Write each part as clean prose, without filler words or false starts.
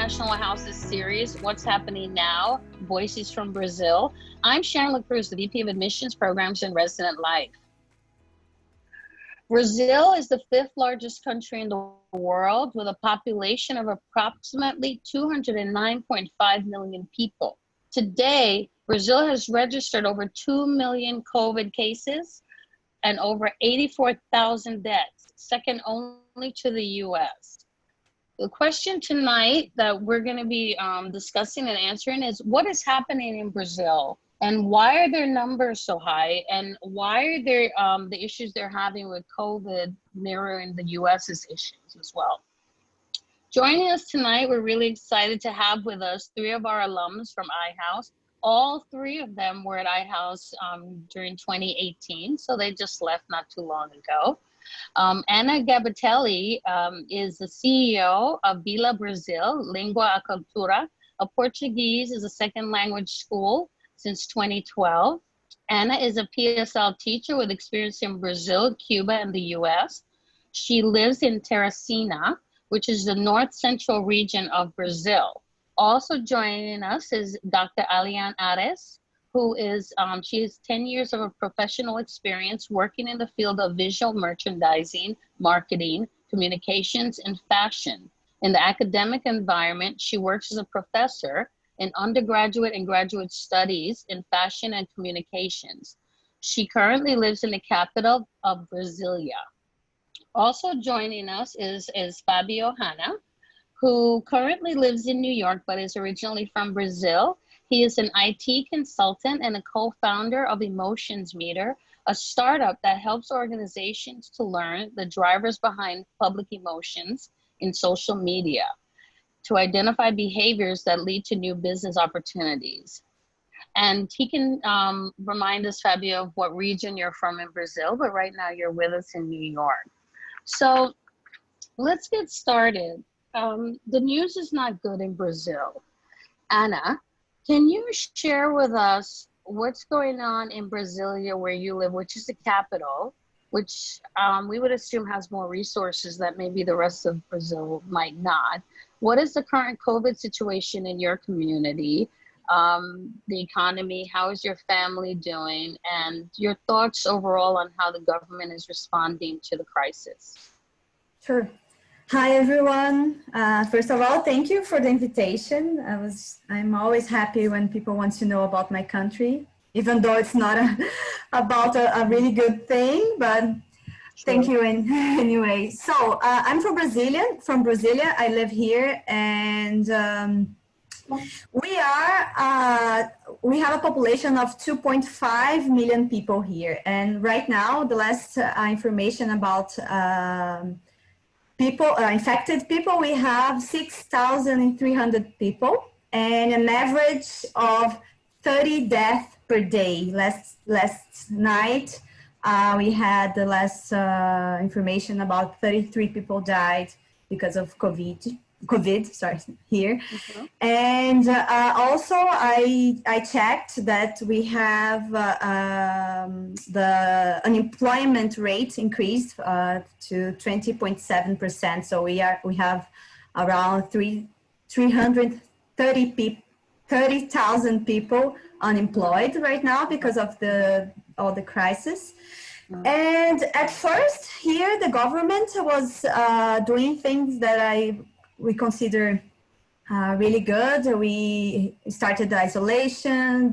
International Houses series, What's Happening Now? Voices from Brazil. I'm Sharon La Cruise, the VP of Admissions Programs and Resident Life. Brazil is the 5th largest country in the world with a population of approximately 209.5 million people. Today, Brazil has registered over 2 million COVID cases and over 84,000 deaths, second only to the US. The question tonight that we're going to be discussing and answering is, what is happening in Brazil? And why are their numbers so high? And why are there the issues they're having with COVID mirroring the US's issues as well? Joining us tonight, we're really excited to have with us 3 of our alums from iHouse. All 3 of them were at iHouse during 2018, so they just left not too long ago. Ana Gabatteli is the CEO of Vila Brazil, Língua e Cultura, a Portuguese as a second language school since 2012. Ana is a PSL teacher with experience in Brazil, Cuba, and the US. She lives in Teresina, which is the north central region of Brazil. Also joining us is Dr. Aliana Aires, who is, she has 10 years of a professional experience working in the field of visual merchandising, marketing, communications, and fashion. In the academic environment, she works as a professor in undergraduate and graduate studies in fashion and communications. She currently lives in the capital of Brasilia. Also joining us is Fabio Hanna, who currently lives in New York, but is originally from Brazil. He is an IT consultant and a co-founder of Emotions Meter, a startup that helps organizations to learn the drivers behind public emotions in social media to identify behaviors that lead to new business opportunities. And he can remind us, Fabio, of what region you're from in Brazil, but right now you're with us in New York. So let's get started. The news is not good in Brazil. Ana, can you share with us what's going on in Brasilia, where you live, which is the capital, which we would assume has more resources that maybe the rest of Brazil might not? What is the current COVID situation in your community, the economy, how is your family doing, and your thoughts overall on how the government is responding to the crisis? Sure. Hi, everyone. First of all, thank you for the invitation. I'm always happy when people want to know about my country, even though it's not about a really good thing, but sure. Thank you anyway. So I'm from Brasilia. I live here, and we have a population of 2.5 million people here. And right now, the last information about infected people, we have 6,300 people and an average of 30 deaths per day. Last night, we had the last information about 33 people died because of COVID here. Mm-hmm. And also I checked that we have the unemployment rate increased to 20.7%. So we have around 330,000 people unemployed right now because of all the crisis. Mm-hmm. And at first here, the government was doing things that we consider really good. We started the isolation,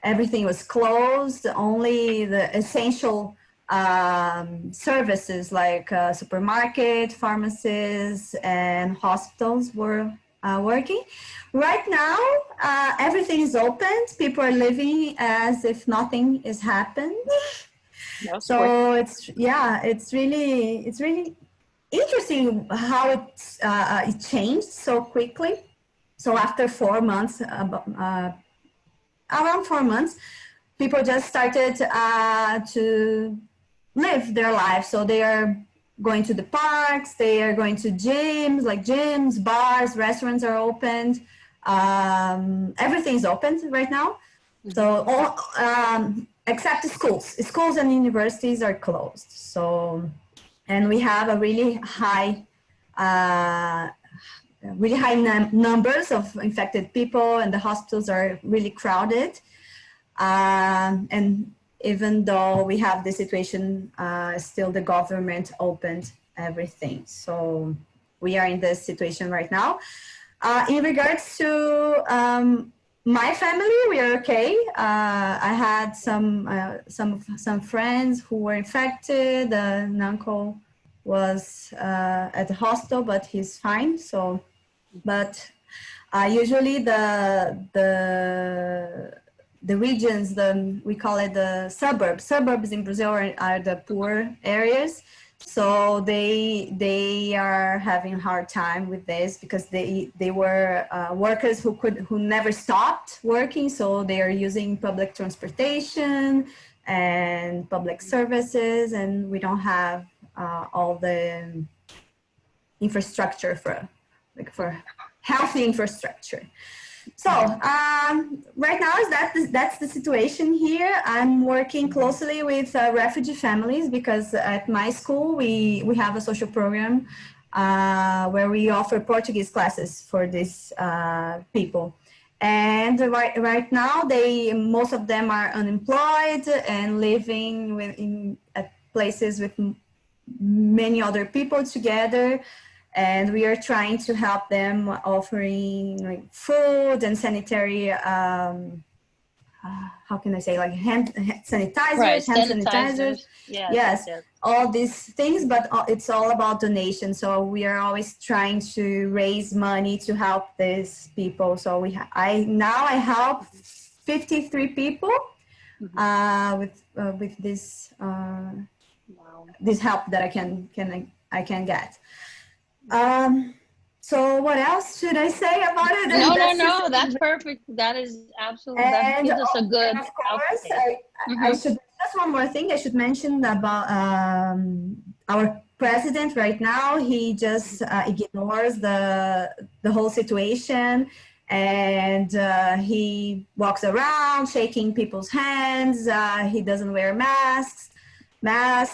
everything was closed, only the essential services like supermarket, pharmacies, and hospitals were working. Right now, everything is open. People are living as if nothing has happened. So it's really interesting how it changed so quickly. So after 4 months, around 4 months, people just started to live their lives. So they are going to the parks, they are going to gyms, bars, restaurants are opened. Everything's open right now. So all, except schools and universities are closed. So, and we have a really high really high numbers of infected people, and the hospitals are really crowded. And even though we have this situation, still the government opened everything. So we are in this situation right now. In regards to my family, we are okay. I had some friends who were infected. An uncle was at the hospital, but he's fine. So, but usually the regions, we call it the suburbs. Suburbs in Brazil are the poor areas. So they are having a hard time with this because they were workers who never stopped working. So they are using public transportation and public services, and we don't have all the infrastructure for healthy infrastructure. So right now that's the situation here. I'm working closely with refugee families because at my school we have a social program where we offer Portuguese classes for these people. And right now most of them are unemployed and living at places with many other people together. And we are trying to help them, offering like food and sanitary, how can I say, like hand sanitizers, right, hand sanitizers. Yes, all these things, but it's all about donation. So we are always trying to raise money to help these people. So I help 53 people with this this help that I can get. So what else should I say about it? No, that's perfect. That is absolutely, that gives us a good. And of course, I should, just one more thing I should mention about our president right now. He just ignores the whole situation, and he walks around shaking people's hands. He doesn't wear mask,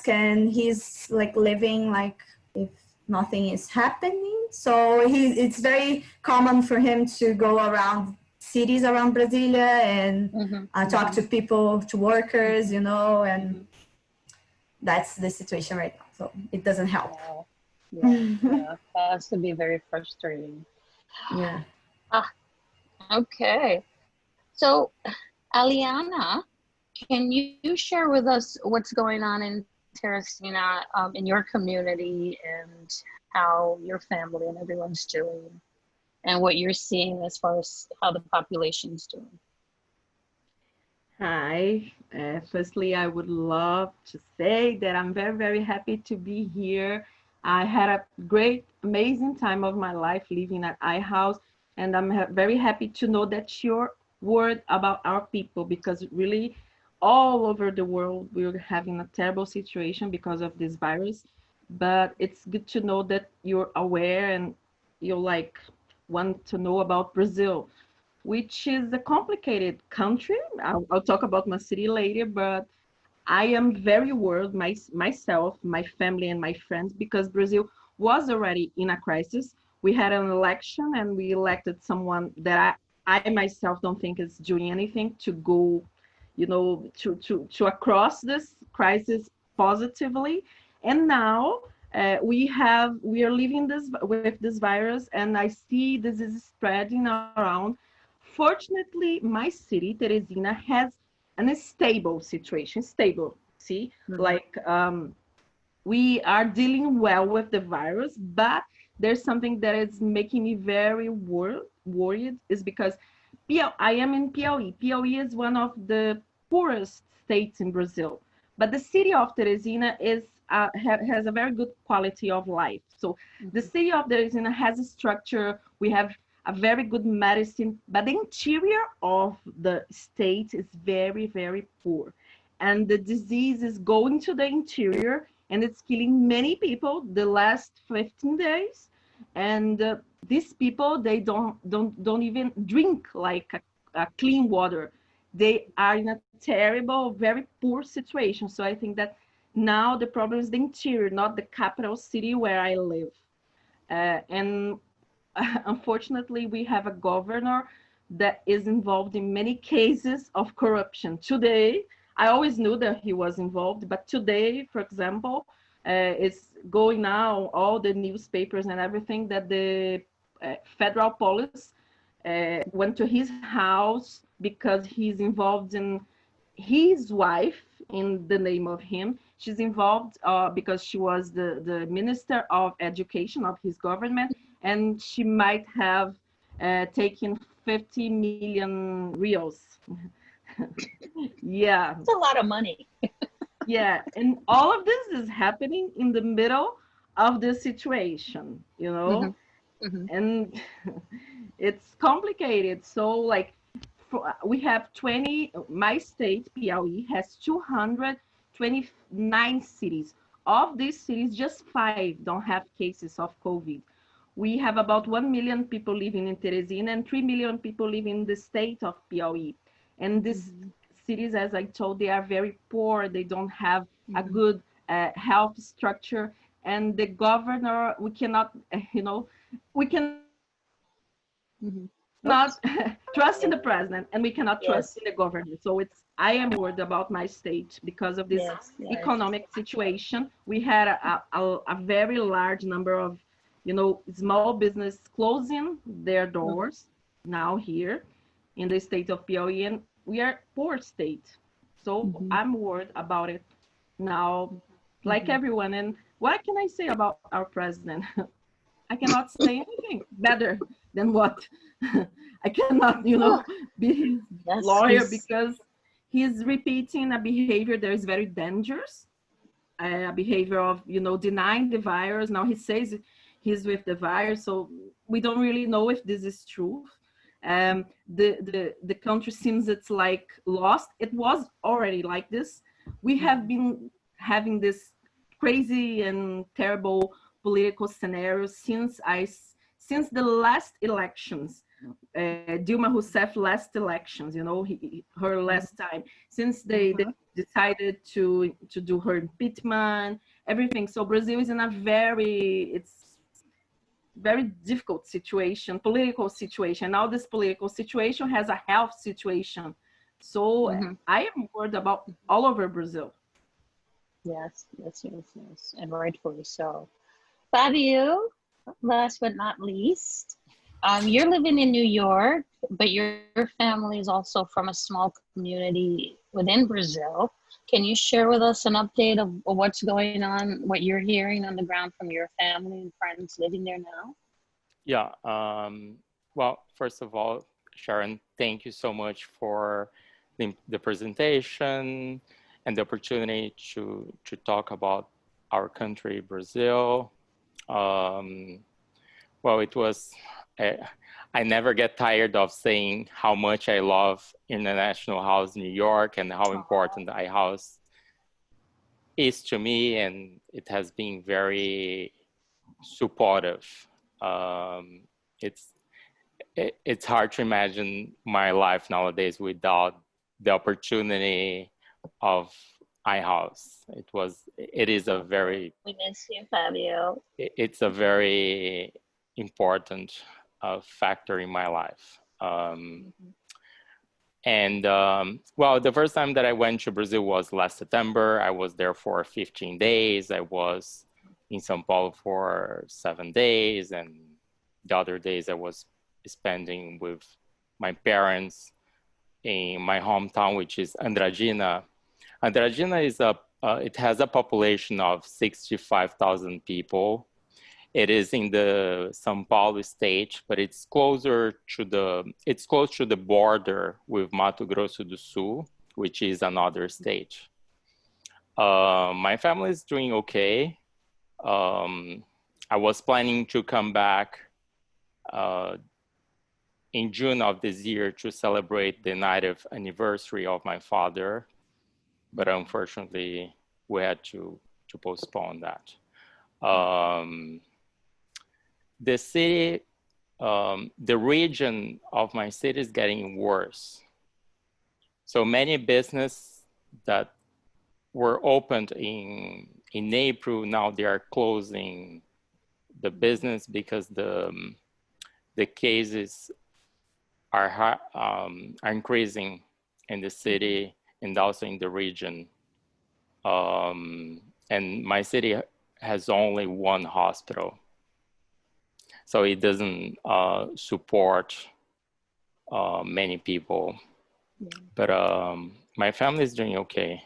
and he's like living like if nothing is happening. So it's very common for him to go around cities around Brasilia and talk to people, to workers, and that's the situation right now. So it doesn't help. Yeah, that has to be very frustrating. Yeah. Okay. So, Aliana, can you share with us what's going on in Teresina, in your community, and how your family and everyone's doing, and what you're seeing as far as how the population's doing? Hi. Firstly, I would love to say that I'm very, very happy to be here. I had a great, amazing time of my life living at iHouse, and I'm very happy to know that your word about our people, because really all over the world we're having a terrible situation because of this virus. But it's good to know that you're aware and you want to know about Brazil, which is a complicated country. I'll talk about my city later, but I am very worried myself, my family, and my friends, because Brazil was already in a crisis. We had an election and we elected someone that I myself don't think is doing anything to go, to across this crisis positively. And now we are living with this virus, and I see this is spreading around. Fortunately, my city, Teresina, has an stable situation. Stable, see, we are dealing well with the virus, but there's something that is making me very worried, is because I am in Piauí. Piauí is one of the poorest states in Brazil, but the city of Teresina has a very good quality of life. So the city of Teresina has a structure. We have a very good medicine, but the interior of the state is very, very poor. And the disease is going to the interior, and it's killing many people the last 15 days. And these people, they don't even drink like a clean water. They are in a terrible, very poor situation. So I think that now the problem is the interior, not the capital city where I live. And unfortunately, we have a governor that is involved in many cases of corruption. Today, I always knew that he was involved, but today, for example, it's going now, all the newspapers and everything, that the federal police went to his house because he's involved in his wife in the name of him. She's involved because she was the Minister of Education of his government, and she might have taken 50 million reals. Yeah. It's a lot of money. Yeah, and all of this is happening in the middle of the situation, you know, and it's complicated. So, like, we have 20, my state, PLE, has 229 cities. Of these cities, just 5 don't have cases of COVID. We have about 1 million people living in Teresina and 3 million people living in the state of PLE. And these cities, as I told, they are very poor. They don't have a good health structure. And the governor, we cannot, we can not trust in the president, and we cannot trust in the government. So I am worried about my state because of this economic situation. We had a very large number of, small business closing their doors now here in the state of PLE, and we are poor state. So I'm worried about it now, like everyone. And what can I say about our president? I cannot say anything better than what I cannot, be his lawyer, because he's repeating a behavior that is very dangerous, a behavior of, denying the virus. Now he says he's with the virus, so we don't really know if this is true. The country seems it's like lost. It was already like this. We have been having this crazy and terrible political scenario since the last elections, Dilma Rousseff last elections, her last time, since they decided to do her impeachment, everything. So Brazil is in a very difficult situation, political situation. Now this political situation has a health situation. So I am worried about all over Brazil. Yes, and rightfully so. Fabio, last but not least, you're living in New York, but your family is also from a small community within Brazil. Can you share with us an update of what's going on, what you're hearing on the ground from your family and friends living there now? Yeah, well, first of all, Sharon, thank you so much for the presentation and the opportunity to talk about our country, Brazil. Well, it was, I never get tired of saying how much I love International House New York and how important the iHouse is to me, and it has been very supportive. It's hard to imagine my life nowadays without the opportunity of iHouse. It is a very, we miss you, Fabio. It's a very important factor in my life. Well, the first time that I went to Brazil was last September. I was there for 15 days. I was in São Paulo for 7 days, and the other days I was spending with my parents in my hometown, which is Andradina. Andradina is it has a population of 65,000 people. It is in the São Paulo state, but it's close to the border with Mato Grosso do Sul, which is another state. My family is doing okay. I was planning to come back in June of this year to celebrate the 90th anniversary of my father, but unfortunately we had to postpone that. The city, the region of my city is getting worse. So many businesses that were opened in April, now they are closing the business because the cases are increasing in the city and also in the region. And my city has only one hospital, so it doesn't support many people. Yeah. But my family is doing okay.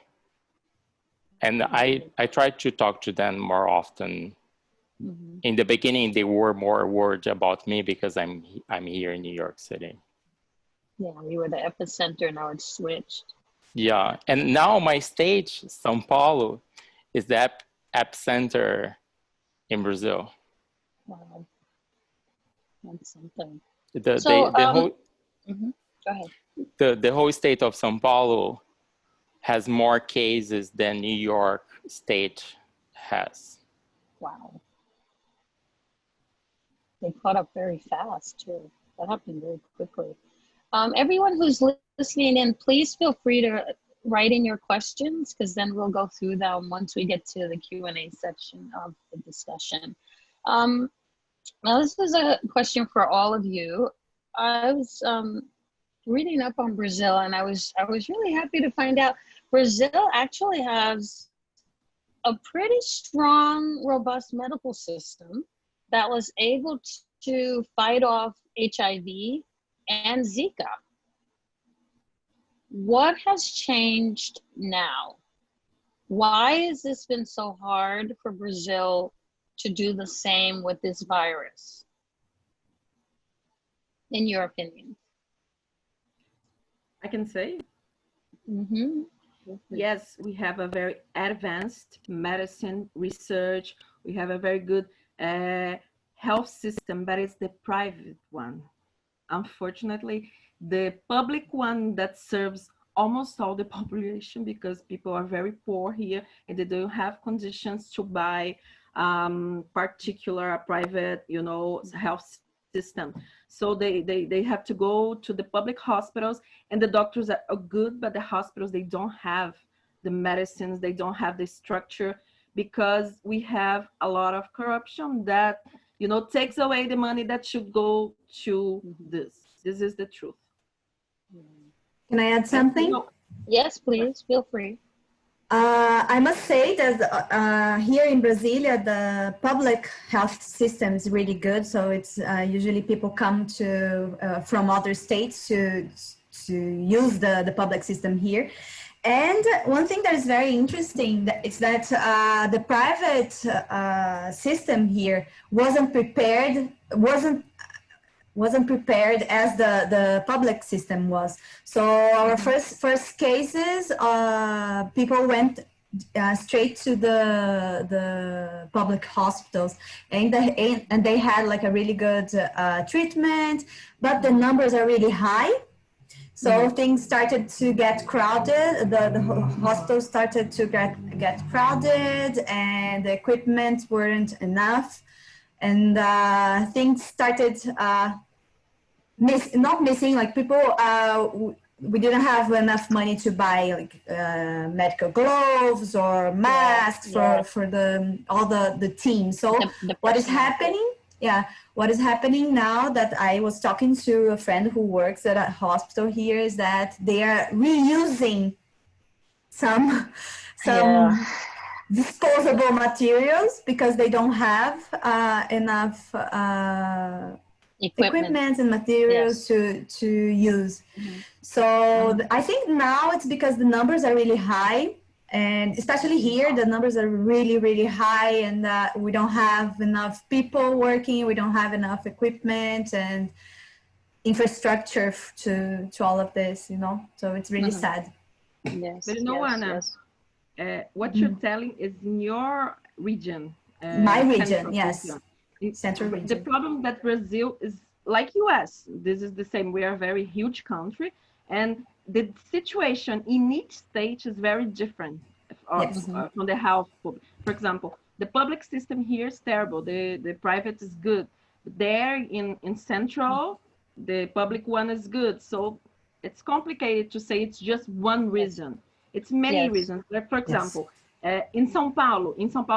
And I try to talk to them more often. Mm-hmm. In the beginning, they were more worried about me because I'm here in New York City. Yeah, you were the epicenter, now it's switched. Yeah, and now my state, São Paulo, is the epicenter in Brazil. Wow, that's something. The whole mm-hmm. Go ahead. the whole state of São Paulo has more cases than New York State has. Wow. They caught up very fast too. That happened very quickly. Everyone who's listening in, please feel free to write in your questions, because then we'll go through them once we get to the Q&A section of the discussion. Now this is a question for all of you. I was reading up on Brazil, and I was really happy to find out Brazil actually has a pretty strong, robust medical system that was able to fight off HIV and Zika. What has changed now? Why has this been so hard for Brazil to do the same with this virus, in your opinion? I can say. Mm-hmm. Yes, we have a very advanced medicine research. We have a very good health system, but it's the private one. Unfortunately, the public one that serves almost all the population, because people are very poor here and they don't have conditions to buy particular private, health system. So they have to go to the public hospitals, and the doctors are good, but the hospitals, they don't have the medicines, they don't have the structure, because we have a lot of corruption that, takes away the money that should go to this. This is the truth. Can I add something? Yes, please, feel free. I must say that here in Brasilia, the public health system is really good. So it's usually people come from other states to use the public system here. And one thing that is very interesting is that the private system here wasn't prepared as the public system was. So our first cases, people went straight to the public hospitals, and they had like a really good treatment, but the numbers are really high. So things started to get crowded. The hospitals started to get crowded, and the equipment weren't enough. And things started not missing, like people, we didn't have enough money to buy like medical gloves or masks for all the team. So what is happening? Yeah, what is happening now that I was talking to a friend who works at a hospital here is that they are reusing some disposable materials because they don't have enough equipment and materials to use. So I think now it's because the numbers are really high, and especially here the numbers are really, really high, and we don't have enough people working, we don't have enough equipment and infrastructure to all of this, so it's really sad. Yes. But Anna, what you're telling is in your region. My region, yes. Central region. The problem that Brazil is like US. This is the same. We are a very huge country, and the situation in each state is very different from the health. For example, the public system here is terrible. The private is good. There in Central, the public one is good. So it's complicated to say it's just one reason. It's many reasons. Like, for example, in São Paulo,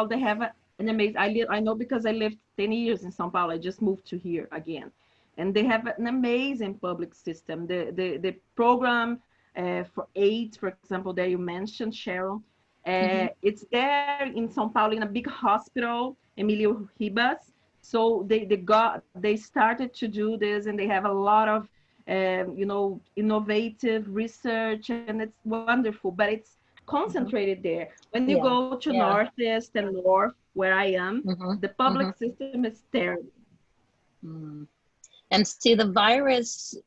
they have an amazing. I know because I lived 10 years in São Paulo. I just moved to here again. and they have an amazing public system. The program for AIDS, for example, that you mentioned, Sharon, it's there in São Paulo in a big hospital, Emílio Ribas. So they started to do this, and they have a lot of innovative research, and it's wonderful. But it's concentrated there. When you go to Northeast and North, where I am, the public system is terrible. And see, the virus,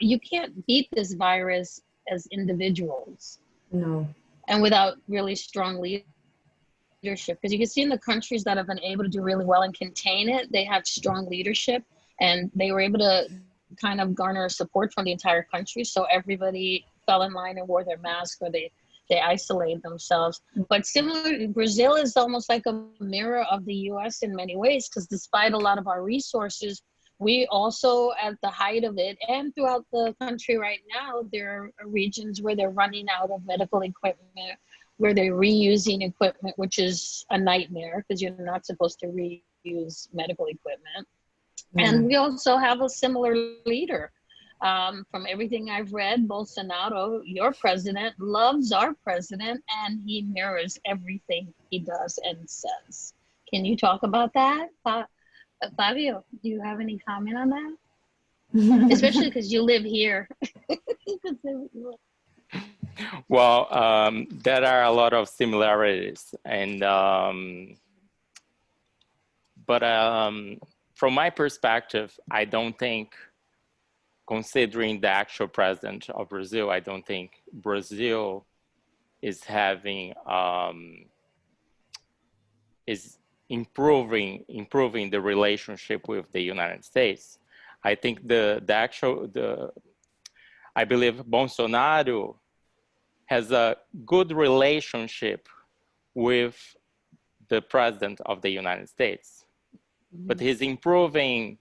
you can't beat this virus as individuals. No. And without really strong leadership, because you can see in the countries that have been able to do really well and contain it, they have strong leadership, and they were able to kind of garner support from the entire country. So everybody fell in line and wore their mask, or they isolated themselves. But similarly, Brazil is almost like a mirror of the US in many ways, because despite a lot of our resources, we also, at the height of it and throughout the country right now, there are regions where they're running out of medical equipment, where they're reusing equipment, which is a nightmare because you're not supposed to reuse medical equipment. And we also have a similar leader. From everything I've read, Bolsonaro, your president, loves our president, and he mirrors everything he does and says. Can you talk about that? Fabio, do you have any comment on that? Especially because you live here. Well, there are a lot of similarities, and but from my perspective, I don't think, considering the actual president of Brazil, I don't think Brazil is having is improving the relationship with the United States. I think I believe Bolsonaro has a good relationship with the president of the United States, but he's improving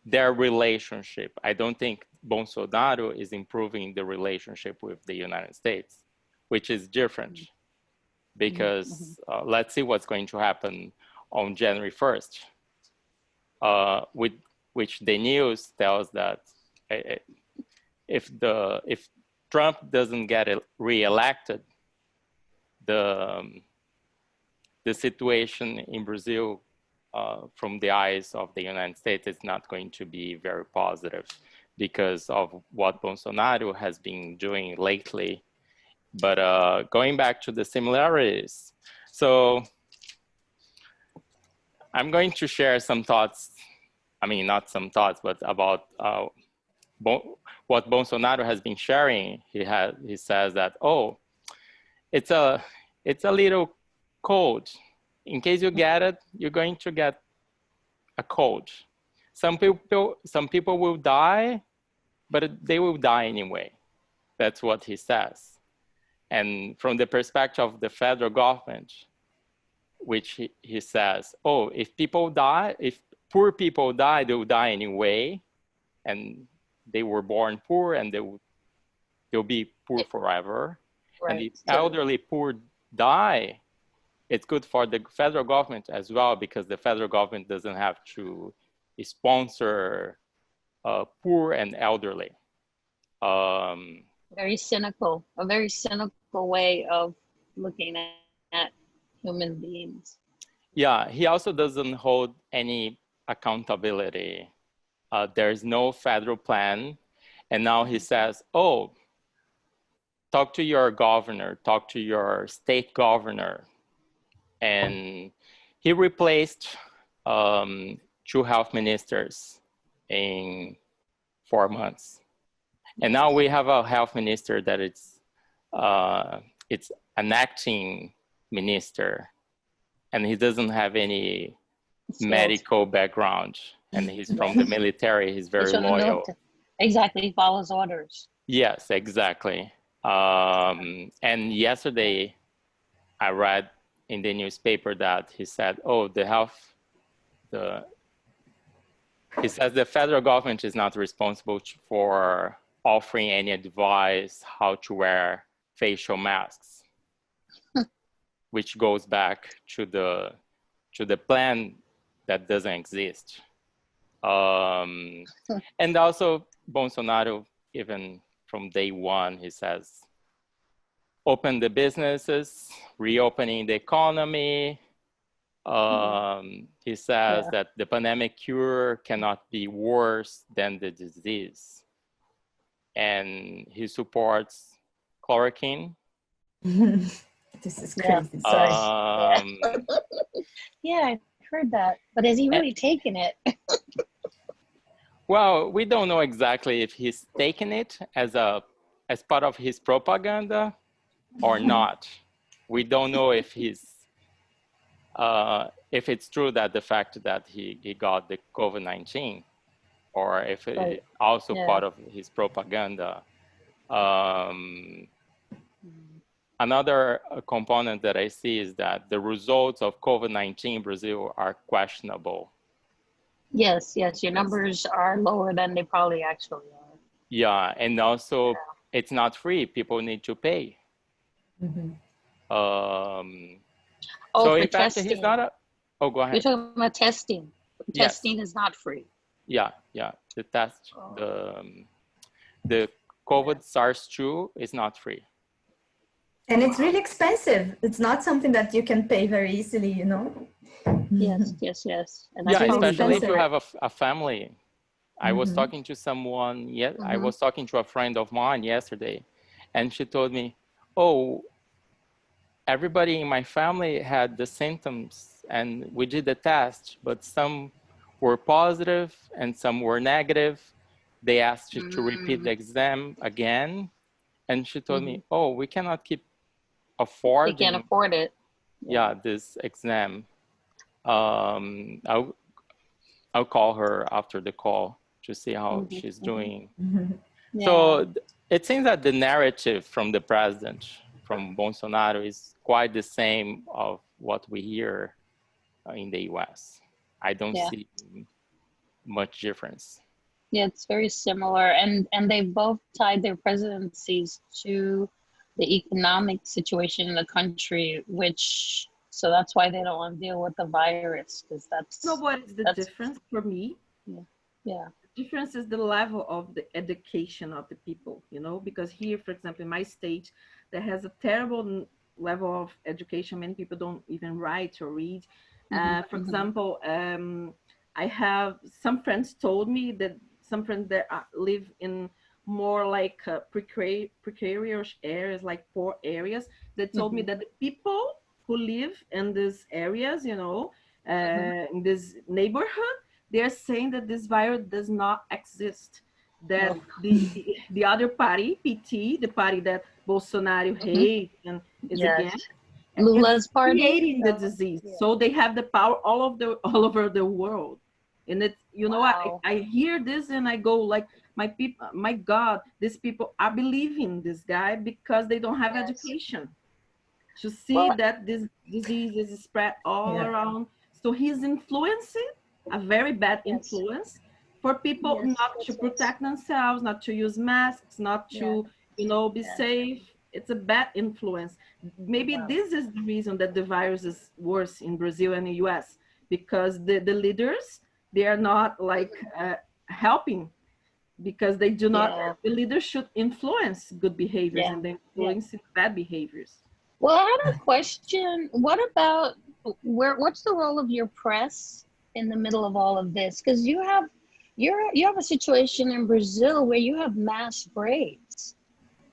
their relationship. I don't think Bolsonaro is improving the relationship with the United States, which is different, because let's see what's going to happen on January 1st, with which the news tells that if Trump doesn't get reelected, the situation in Brazil, from the eyes of the United States, is not going to be very positive because of what Bolsonaro has been doing lately. But going back to the similarities, so I'm going to share some thoughts. I mean, not some thoughts, but about what Bolsonaro has been sharing. He says that, oh, it's a little cold. In case you get it, you're going to get a cold. Some people will die, but they will die anyway. That's what he says. And from the perspective of the federal government, which he says, oh, if poor people die, they will die anyway. And they were born poor, and they'll be poor forever. Right. And if elderly poor die, it's good for the federal government as well, because the federal government doesn't have to sponsor poor and elderly. A very cynical way of looking at human beings. Yeah, he also doesn't hold any accountability. There's no federal plan. And now he says, oh, talk to your governor, talk to your state governor. And he replaced 2 health ministers in 4 months. And now we have a health minister that it's an acting minister, and he doesn't have any medical background, and he's from the military. He's very loyal. Exactly, he follows orders. Yes, exactly. And yesterday I read in the newspaper that he said, oh, he says the federal government is not responsible for offering any advice how to wear facial masks, which goes back to the plan that doesn't exist. And also Bolsonaro, even from day one, he says, open the businesses, reopening the economy. He says that the pandemic cure cannot be worse than the disease. And he supports chloroquine. This is crazy. Sorry. Yeah, I heard that. But is he really taking it? Well, we don't know exactly if he's taking it as part of his propaganda or not. We don't know if it's true that the fact that he got the COVID-19, or if it's also part of his propaganda. Another component that I see is that the results of COVID-19 in Brazil are questionable. Yes, your numbers are lower than they probably actually are. Yeah, and also it's not free. People need to pay. So in fact, testing. he's not a. Oh, go ahead. You're talking about testing. Yes. Testing is not free. Yeah. The test, the COVID SARS-2 is not free. And it's really expensive. It's not something that you can pay very easily, you know? Yes. And yeah, that's especially if you have a family. I was talking to someone, I was talking to a friend of mine yesterday, and she told me, oh, everybody in my family had the symptoms and we did the test, but some were positive and some were negative. They asked you to repeat the exam again. And she told me, oh, we cannot keep affording. We can't afford it. Yeah, this exam. I'll call her after the call to see how she's doing. So it seems that the narrative from the president, from Bolsonaro, is quite the same of what we hear in the US. I don't see much difference. Yeah, it's very similar. And they both tied their presidencies to the economic situation in the country, so that's why they don't want to deal with the virus, because that's... So what is the difference for me? Yeah. The difference is the level of the education of the people, you know, because here, for example, in my state, there has a terrible level of education. Many people don't even write or read. For example, I have some friends told me that some friends that live in more like precarious areas, like poor areas, that told me that the people who live in these areas, you know, in this neighborhood, they're saying that this virus does not exist. That the other party, PT, the party that Bolsonaro hates and is against, Lula's party, creating the disease. So they have the power all over the world. And it's, you know, I hear this and I go like, my God, these people are believing this guy because they don't have education to see that this disease is spread all around. So he's influencing, a very bad influence for people not to protect themselves, not to use masks, not to, you know, be safe. It's a bad influence. Maybe this is the reason that the virus is worse in Brazil and the US, because the leaders, they are not like helping, because they do not, the leaders should influence good behaviors and they influence bad behaviors. Well, I have a question. What about, what's the role of your press in the middle of all of this? Because you have a situation in Brazil where you have mass graves.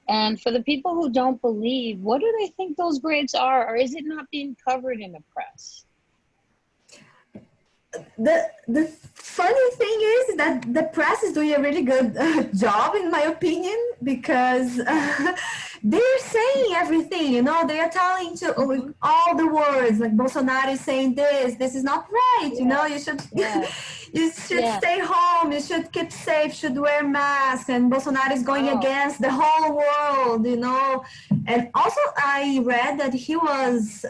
And for the people who don't believe, what do they think those graves are? Or is it not being covered in the press? The funny thing is that the press is doing a really good job, in my opinion, because they're saying everything, you know, they are telling to all the words, like Bolsonaro is saying this is not right, you know, you should you should stay home, you should keep safe, should wear masks, and Bolsonaro is going against the whole world, you know. And also I read that he was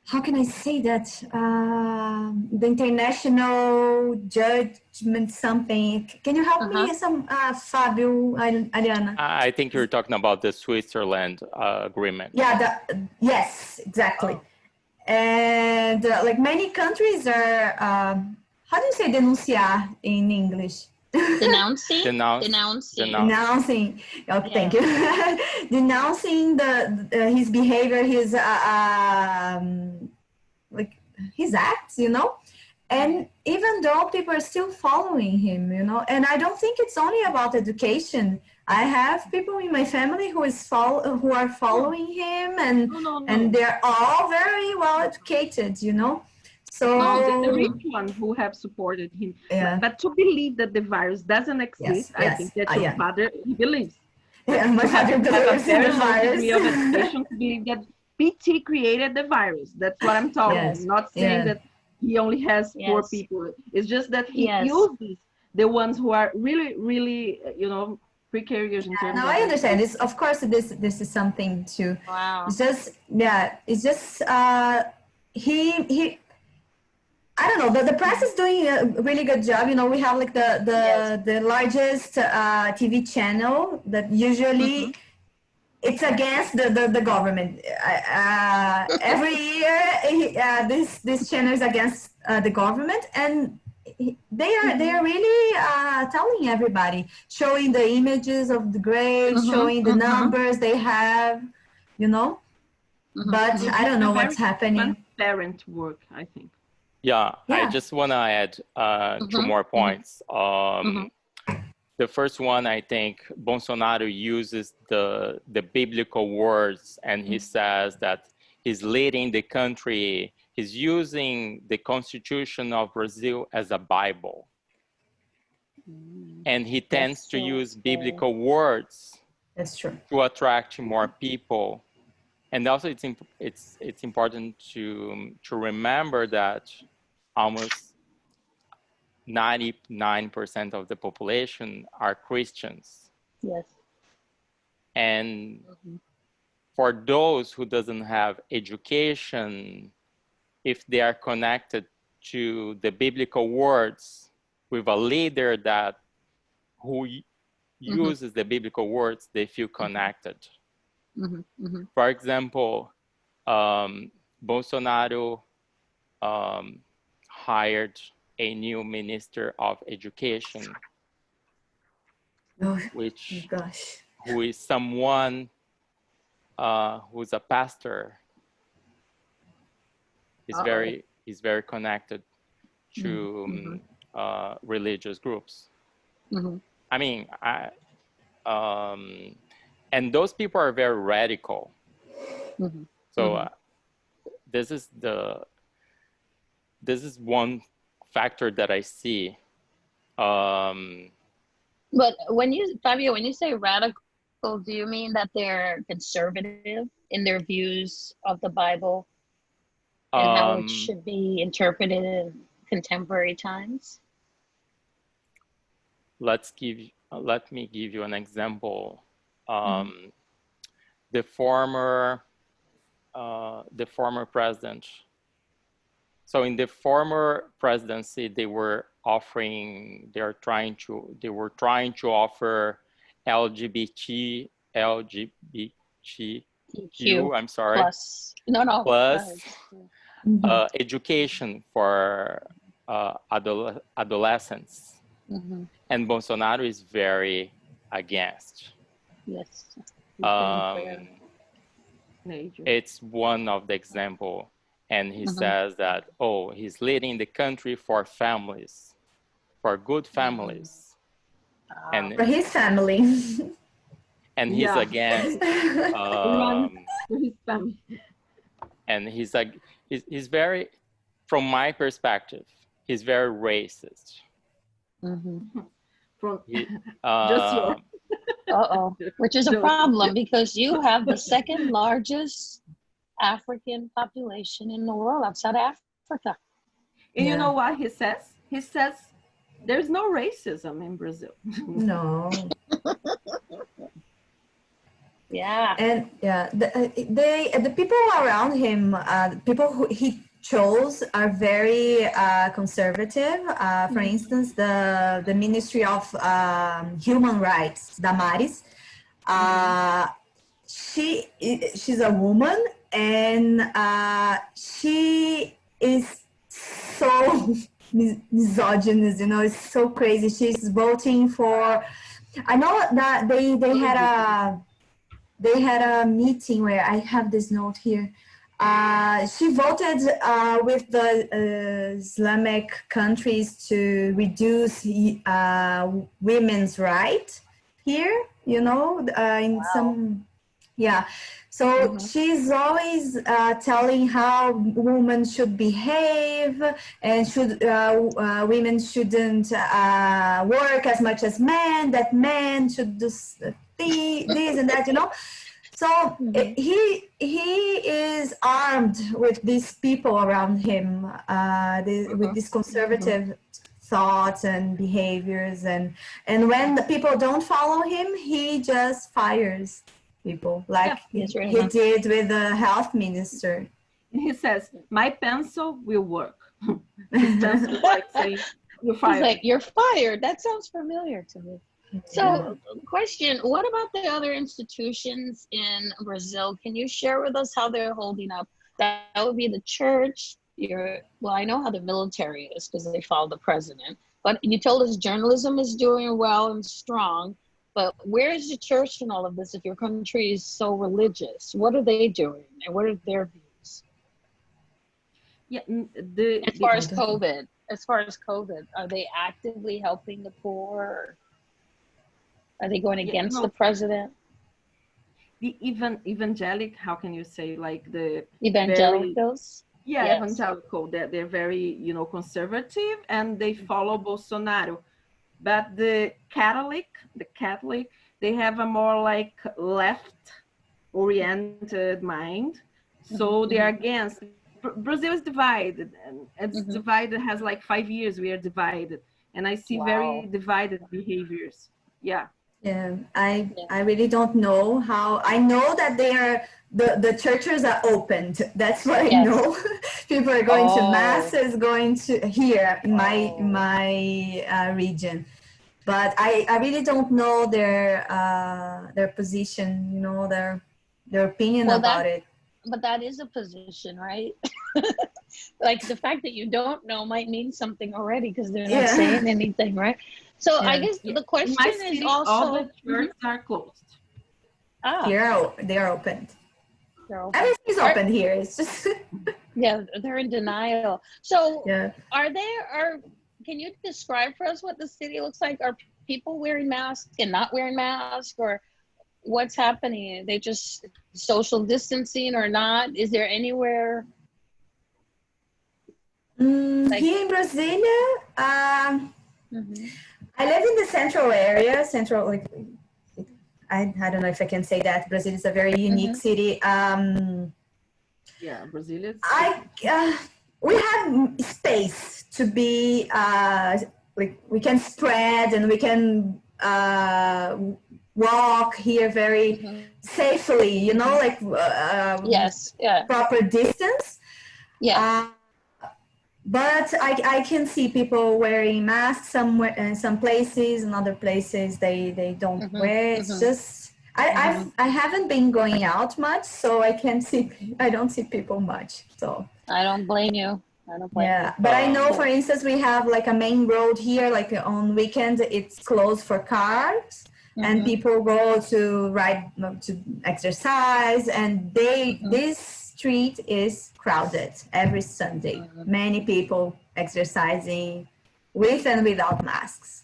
how can I say that? The international judgment something. Can you help me? Fabio, Aliana. I think you're talking about the Switzerland agreement. Yeah, yes, exactly. And like many countries are, how do you say denunciar in English? Denouncing. Denouncing. Okay, Yeah. thank you. Denouncing his behavior, his like his acts, you know. And even though people are still following him, you know, and I don't think it's only about education. I have people in my family who are following him, and they're all very well educated, you know. So the rich ones who have supported him. Yeah. But to believe that the virus doesn't exist, I think that your father, he believes. Yeah, my father believes in the virus. Degree of education to believe that PT created the virus. That's what I'm talking. I'm not saying that he only has poor people. It's just that he uses the ones who are really, really, you know, precarious in terms of. No, I understand. It's, of course, this is something to. Wow. It's just It's just he. I don't know. The press is doing a really good job. You know, we have like the largest TV channel that usually. It's against the government. Every year, this channel is against the government, and they are really telling everybody, showing the images of the graves, showing the numbers they have, you know. But I don't know what's happening. Transparent work, I think. Yeah, I just want to add 2 more points. The first one, I think Bolsonaro uses the biblical words, and he says that he's leading the country. He's using the Constitution of Brazil as a Bible. And he tends to use biblical words. That's true. To attract more people. And also it's important to remember that almost 99% of the population are Christians. Yes. And for those who doesn't have education, if they are connected to the biblical words with a leader who uses the biblical words, they feel connected. For example, Bolsonaro hired a new minister of education, who is someone who's a pastor. He's very connected to religious groups. I mean, and those people are very radical. So this is one factor that I see. But Fabio, when you say radical, do you mean that they're conservative in their views of the Bible and how it should be interpreted in contemporary times? Let me give you an example. The former president. So in the former presidency, they were trying to offer LGBTQ, I'm sorry, plus education for adolescents. And Bolsonaro is very against. Yes. It's one of the example. And he says that, he's leading the country for families, for good families. And for his family. And he's against, and he's very, from my perspective, he's very racist. Which is a problem because you have the second largest African population in the world outside Africa. And you know what he says? He says there's no racism in Brazil. No. Yeah. And the people around him, people who he chose are very conservative. For instance, the Ministry of Human Rights, Damares, she's a woman, and she is so misogynist, you know, it's so crazy. She's voting for, I know that they had a meeting where I have this note here. She voted with the Islamic countries to reduce women's rights here, you know, in some, yeah. So she's always telling how women should behave and women shouldn't work as much as men, that men should do this and that, you know. So he is armed with these people around him, with these conservative thoughts and behaviors, and when the people don't follow him, he just fires people, like he did with the health minister. He says, "My pencil will work." His pencil, like saying, "You're fired." He's like, "You're fired." That sounds familiar to me. So, question, what about the other institutions in Brazil? Can you share with us how they're holding up? That would be the church. Well, I know how the military is because they follow the president. But you told us journalism is doing well and strong. But where is the church in all of this if your country is so religious? What are they doing and what are their views? Yeah, as far as COVID, are they actively helping the poor? Are they going against the president? The evangelic, how can you say, like the evangelicals? Evangelical. They're very, you know, conservative and they follow Bolsonaro. But the Catholic, they have a more like left-oriented mind. So they are against. Brazil is divided, and it's divided. Has like 5 years we are divided, and I see very divided behaviors. Yeah. Yeah, I really don't know how. I know that they are the churches are opened. That's what I know. People are going to masses, going to here in my region, but I really don't know their position. You know, their opinion about it. But that is a position, right? Like the fact that you don't know might mean something already because they're not saying anything, right? So I guess the question is also all the churches are closed. They are opened. Everything's open here. It's just they're in denial. So can you describe for us what the city looks like? Are people wearing masks and not wearing masks, or what's happening? Are they just social distancing or not? Is there anywhere? Here in Brasilia, I live in the central area. I don't know if I can say that. Brazil is a very unique city. Brazil is. We have space to be we can spread and we can walk here very safely. You know, like proper distance. But I can see people wearing masks somewhere in some places, and other places they don't wear. It's just I haven't been going out much, so I don't see people much. So I don't blame you. But I know, for instance, we have like a main road here. Like on weekends, it's closed for cars, and people go to ride to exercise, and this street is crowded every Sunday. Many people exercising with and without masks.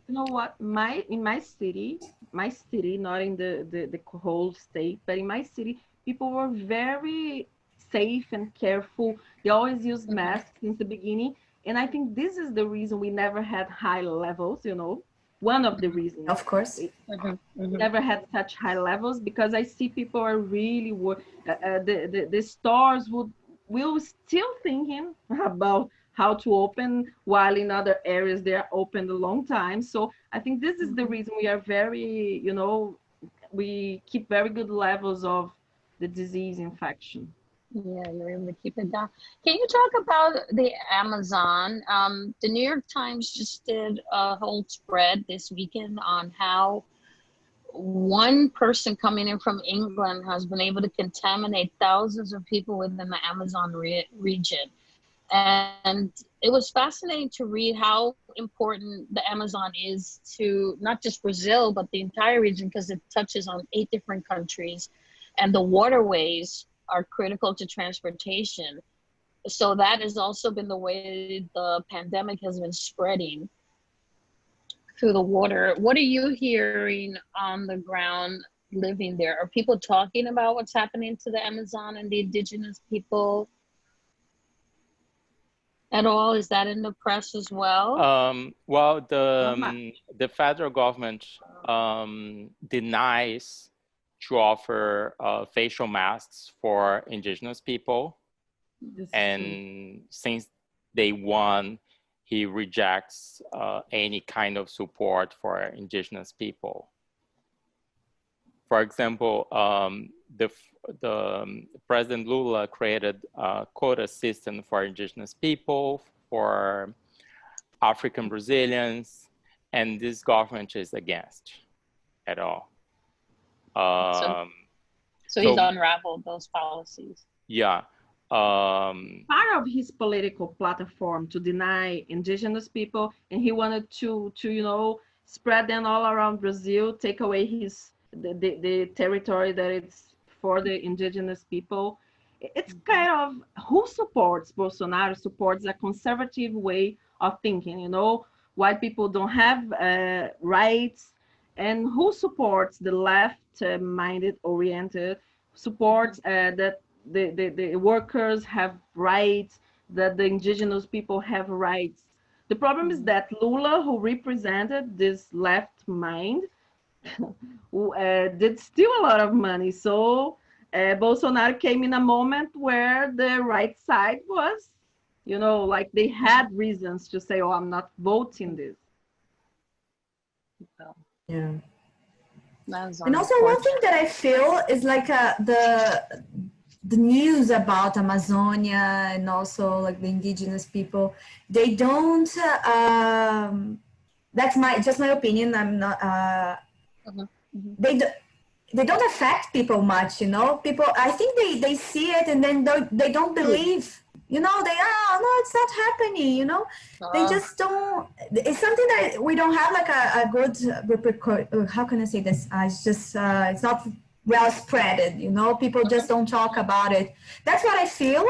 You know what? In my city, not in the whole state, but in my city, people were very safe and careful. They always used masks since the beginning, and I think this is the reason we never had high levels. You know, one of the reasons. Of course. We never had such high levels because I see people are really the stores will still thinking about how to open, while in other areas they are open a long time. So I think this is the reason we are very, you know, we keep very good levels of the disease infection. Yeah, you're able to keep it down. Can you talk about the Amazon? The New York Times just did a whole spread this weekend on how one person coming in from England has been able to contaminate thousands of people within the Amazon region. And it was fascinating to read how important the Amazon is to not just Brazil, but the entire region, because it touches on 8 different countries. And the waterways are critical to transportation. So that has also been the way the pandemic has been spreading through the water. What are you hearing on the ground living there? Are people talking about what's happening to the Amazon and the indigenous people at all? Is that in the press as well? Well, the federal government denies to offer facial masks for indigenous people. And since day one, he rejects any kind of support for indigenous people. For example, President Lula created a quota system for indigenous people, for African Brazilians, and this government is against at all. So he's unraveled those policies. Yeah. Part of his political platform to deny indigenous people, and he wanted to you know, spread them all around Brazil, take away the territory that it's for the indigenous people. It's kind of, who supports Bolsonaro supports a conservative way of thinking, you know, white people don't have rights, and who supports the left-minded oriented supports that the workers have rights, that the indigenous people have rights. The problem is that Lula, who represented this left mind, did steal a lot of money. So Bolsonaro came in a moment where the right side was, you know, like they had reasons to say, oh, I'm not voting this. Yeah. And also one thing that I feel is like the news about Amazonia and also like the indigenous people, they don't, that's just my opinion. I'm not, they don't affect people much, you know. People, I think they see it and then they don't believe, you know, no, it's not happening, you know. They just don't, it's something that we don't have like a good, how can I say this? It's just, it's not well spreaded, you know. People just don't talk about it. That's what I feel.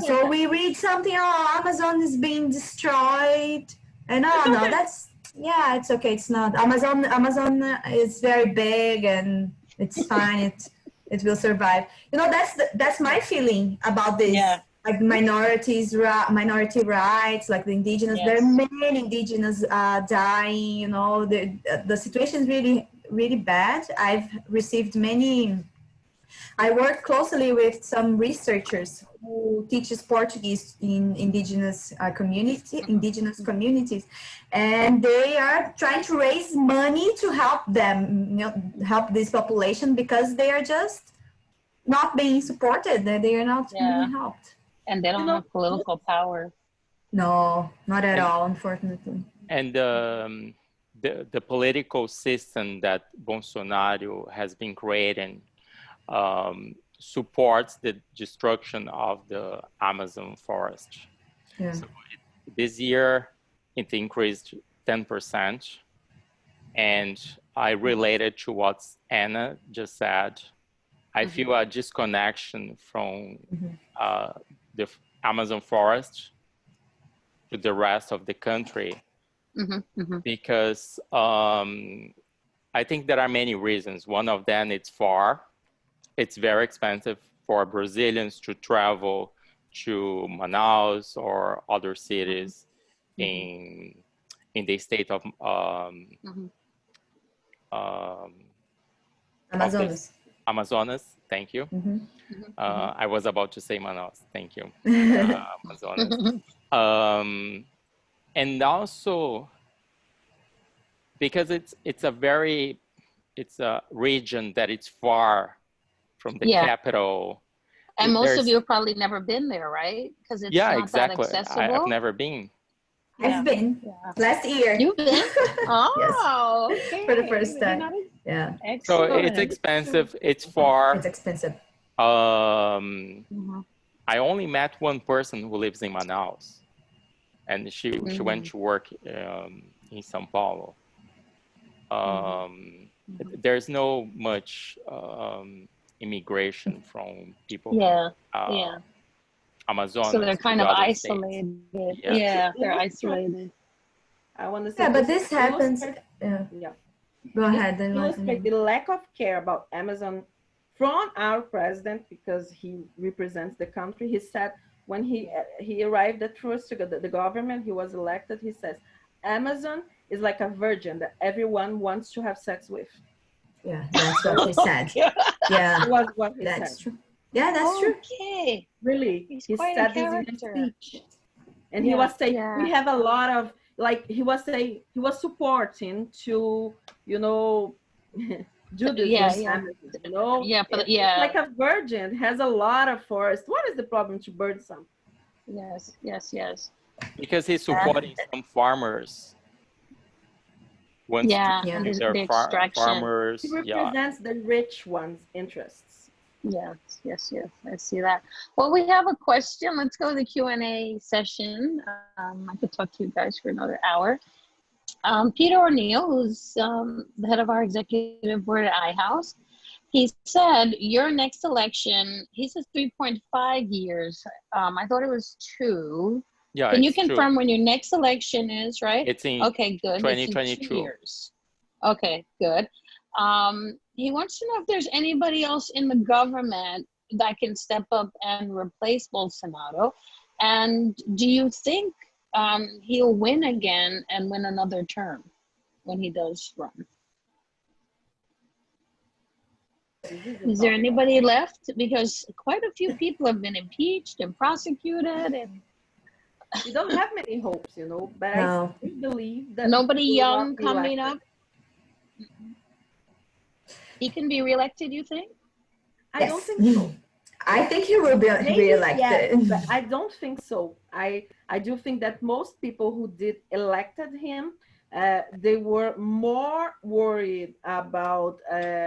So we read something, oh, Amazon is being destroyed, and no, that's, yeah, it's okay. It's not. Amazon is very big and it's fine. It will survive. You know, that's my feeling about this. Yeah. Like minority rights, like the indigenous. Yes. There are many indigenous dying. You know, the situation is really, really bad. I've received many. I work closely with some researchers who teaches Portuguese in indigenous communities, and they are trying to raise money to help them, you know, help this population, because they are just not being supported. They are not being helped. And they don't have political power. No, not at all, unfortunately. And the political system that Bolsonaro has been creating supports the destruction of the Amazon forest. Yeah. So this year, it increased 10%. And I related to what Anna just said. I feel a disconnection from the Amazon forest to the rest of the country. Because I think there are many reasons. One of them, it's far. It's very expensive for Brazilians to travel to Manaus or other cities in the state of Amazonas. Thank you. I was about to say Manaus. Thank you. Amazonas. And also because it's a region that it's far from the capital. And most of you have probably never been there, right? Because it's not exactly. That accessible. I've never been. I've been last year. You've been? Oh, yes. Okay. For the first time. Yeah. Excellent. So it's expensive. It's far. It's expensive. I only met one person who lives in Manaus, and she went to work in São Paulo. There's no much immigration from people from Amazonas. So they're kind of states. isolated. Yeah. Yeah, they're isolated. I want to say. Yeah, but this happens. Yeah. Go ahead. Then illustrate the lack of care about Amazon from our president, because he represents the country. He said when he arrived at first to the government, he was elected. He says, Amazon is like a virgin that everyone wants to have sex with. Yeah, that's what he said. Yeah, was what he that's said. true. Yeah, that's true. Okay. Really, He's he quite said a this in his character. speech, and he was saying we have a lot of, like, he was supporting to, you know, do this. You know, it's like a virgin, has a lot of forest. What is the problem to burn some? Yes. Because he's supporting some farmers. Their extraction. Farmers. He represents the rich ones' interests. Yes. I see that. Well, we have a question. Let's go to the Q&A session. I could talk to you guys for another hour. Peter O'Neill, who's the head of our executive board at iHouse, he said your next election, he says 3.5 years. I thought it was 2. Yeah, can you confirm when your next election is, right? It's in okay, good. 2022. It's in 2 years. Okay, good. He wants to know if there's anybody else in the government that can step up and replace Bolsonaro. And do you think he'll win again and win another term when he does run? Is there anybody left? Because quite a few people have been impeached and prosecuted, and we don't have many hopes, you know, but I still believe that nobody young coming up. He can be reelected, you think? I don't think so. I think he will be reelected. Yes, but I don't think so. I do think that most people who did elected him, they were more worried about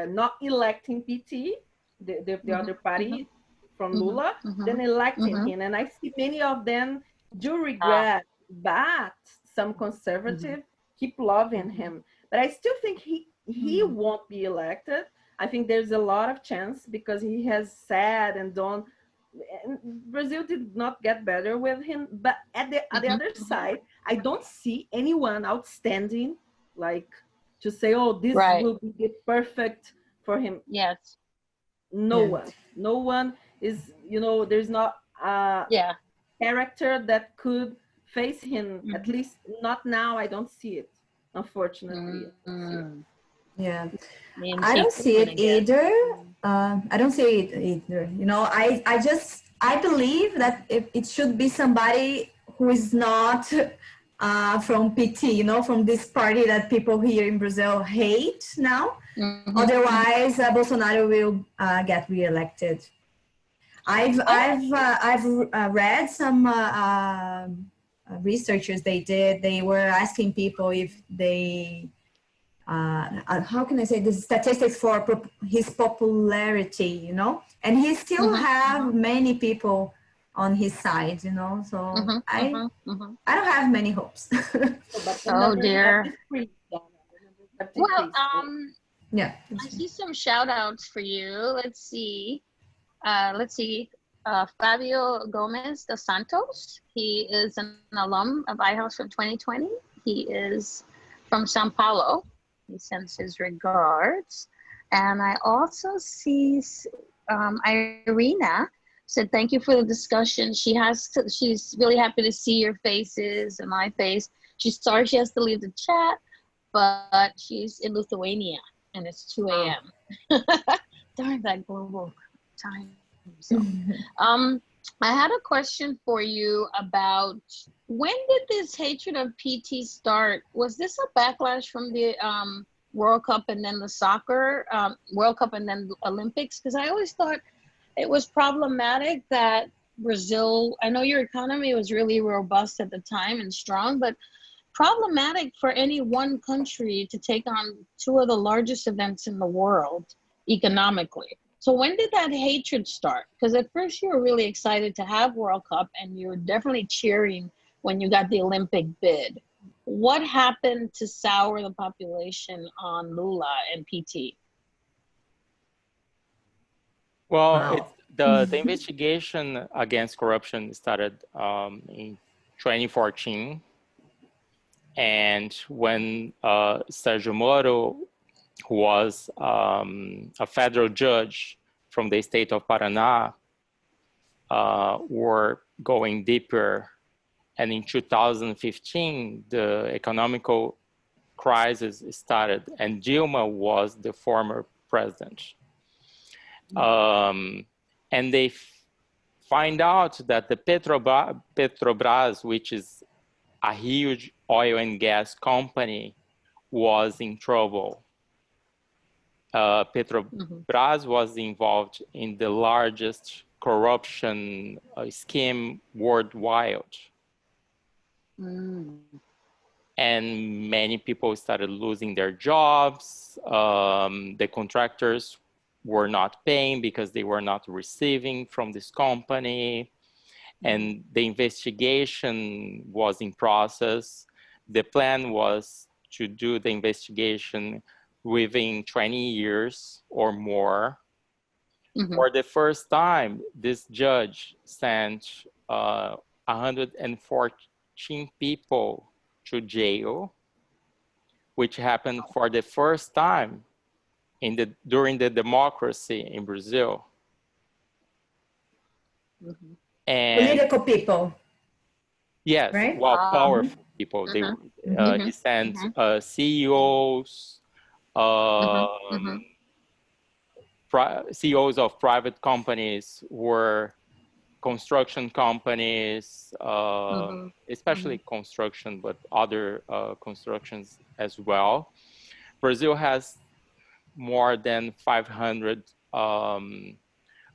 not electing PT, the other party from Lula, than electing him. And I see many of them do regret, but some conservatives keep loving him. But I still think he won't be elected. I think there's a lot of chance because he has said and done. And Brazil did not get better with him. But at the other side, I don't see anyone outstanding, like to say, oh, this will be the perfect for him. Yes. No one is, you know, there's not a character that could face him, at least not now. I don't see it, unfortunately. Yeah, I don't see it either. I don't see it either. You know, I believe that it should be somebody who is not from PT, you know, from this party that people here in Brazil hate now. Otherwise, Bolsonaro will get reelected. I've read some researchers they were asking people if they how can I say the statistics for his popularity, you know, and he still have many people on his side, you know, so I don't have many hopes. Oh dear. Well, I see some shout outs for you. Let's see. Fabio Gomez dos Santos. He is an alum of iHouse from 2020. He is from Sao Paulo. He sends his regards. And I also see Irina said, thank you for the discussion. She's really happy to see your faces and my face. She's sorry she has to leave the chat, but she's in Lithuania and it's 2 a.m. Darn that global time. So, I had a question for you about when did this hatred of PT start? Was this a backlash from the World Cup and then the soccer World Cup and then Olympics? Because I always thought it was problematic that Brazil, I know your economy was really robust at the time and strong, but problematic for any one country to take on 2 of the largest events in the world economically. So when did that hatred start? Because at first you were really excited to have World Cup and you were definitely cheering when you got the Olympic bid. What happened to sour the population on Lula and PT? Well, Wow. the investigation against corruption started in 2014. And when Sergio Moro, who was a federal judge from the state of Paraná, were going deeper. And in 2015, the economical crisis started, and Dilma was the former president. And they find out that the Petrobras, which is a huge oil and gas company, was in trouble. Petrobras was involved in the largest corruption scheme worldwide. And many people started losing their jobs. The contractors were not paying because they were not receiving from this company. And the investigation was in process. The plan was to do the investigation within 20 years or more. For the first time, this judge sent 114 people to jail, which happened for the first time during the democracy in Brazil. And Political people. yes, right? well, powerful people. He sent CEOs, CEOs of private companies, were construction companies, especially construction, but other constructions as well. Brazil has more than 500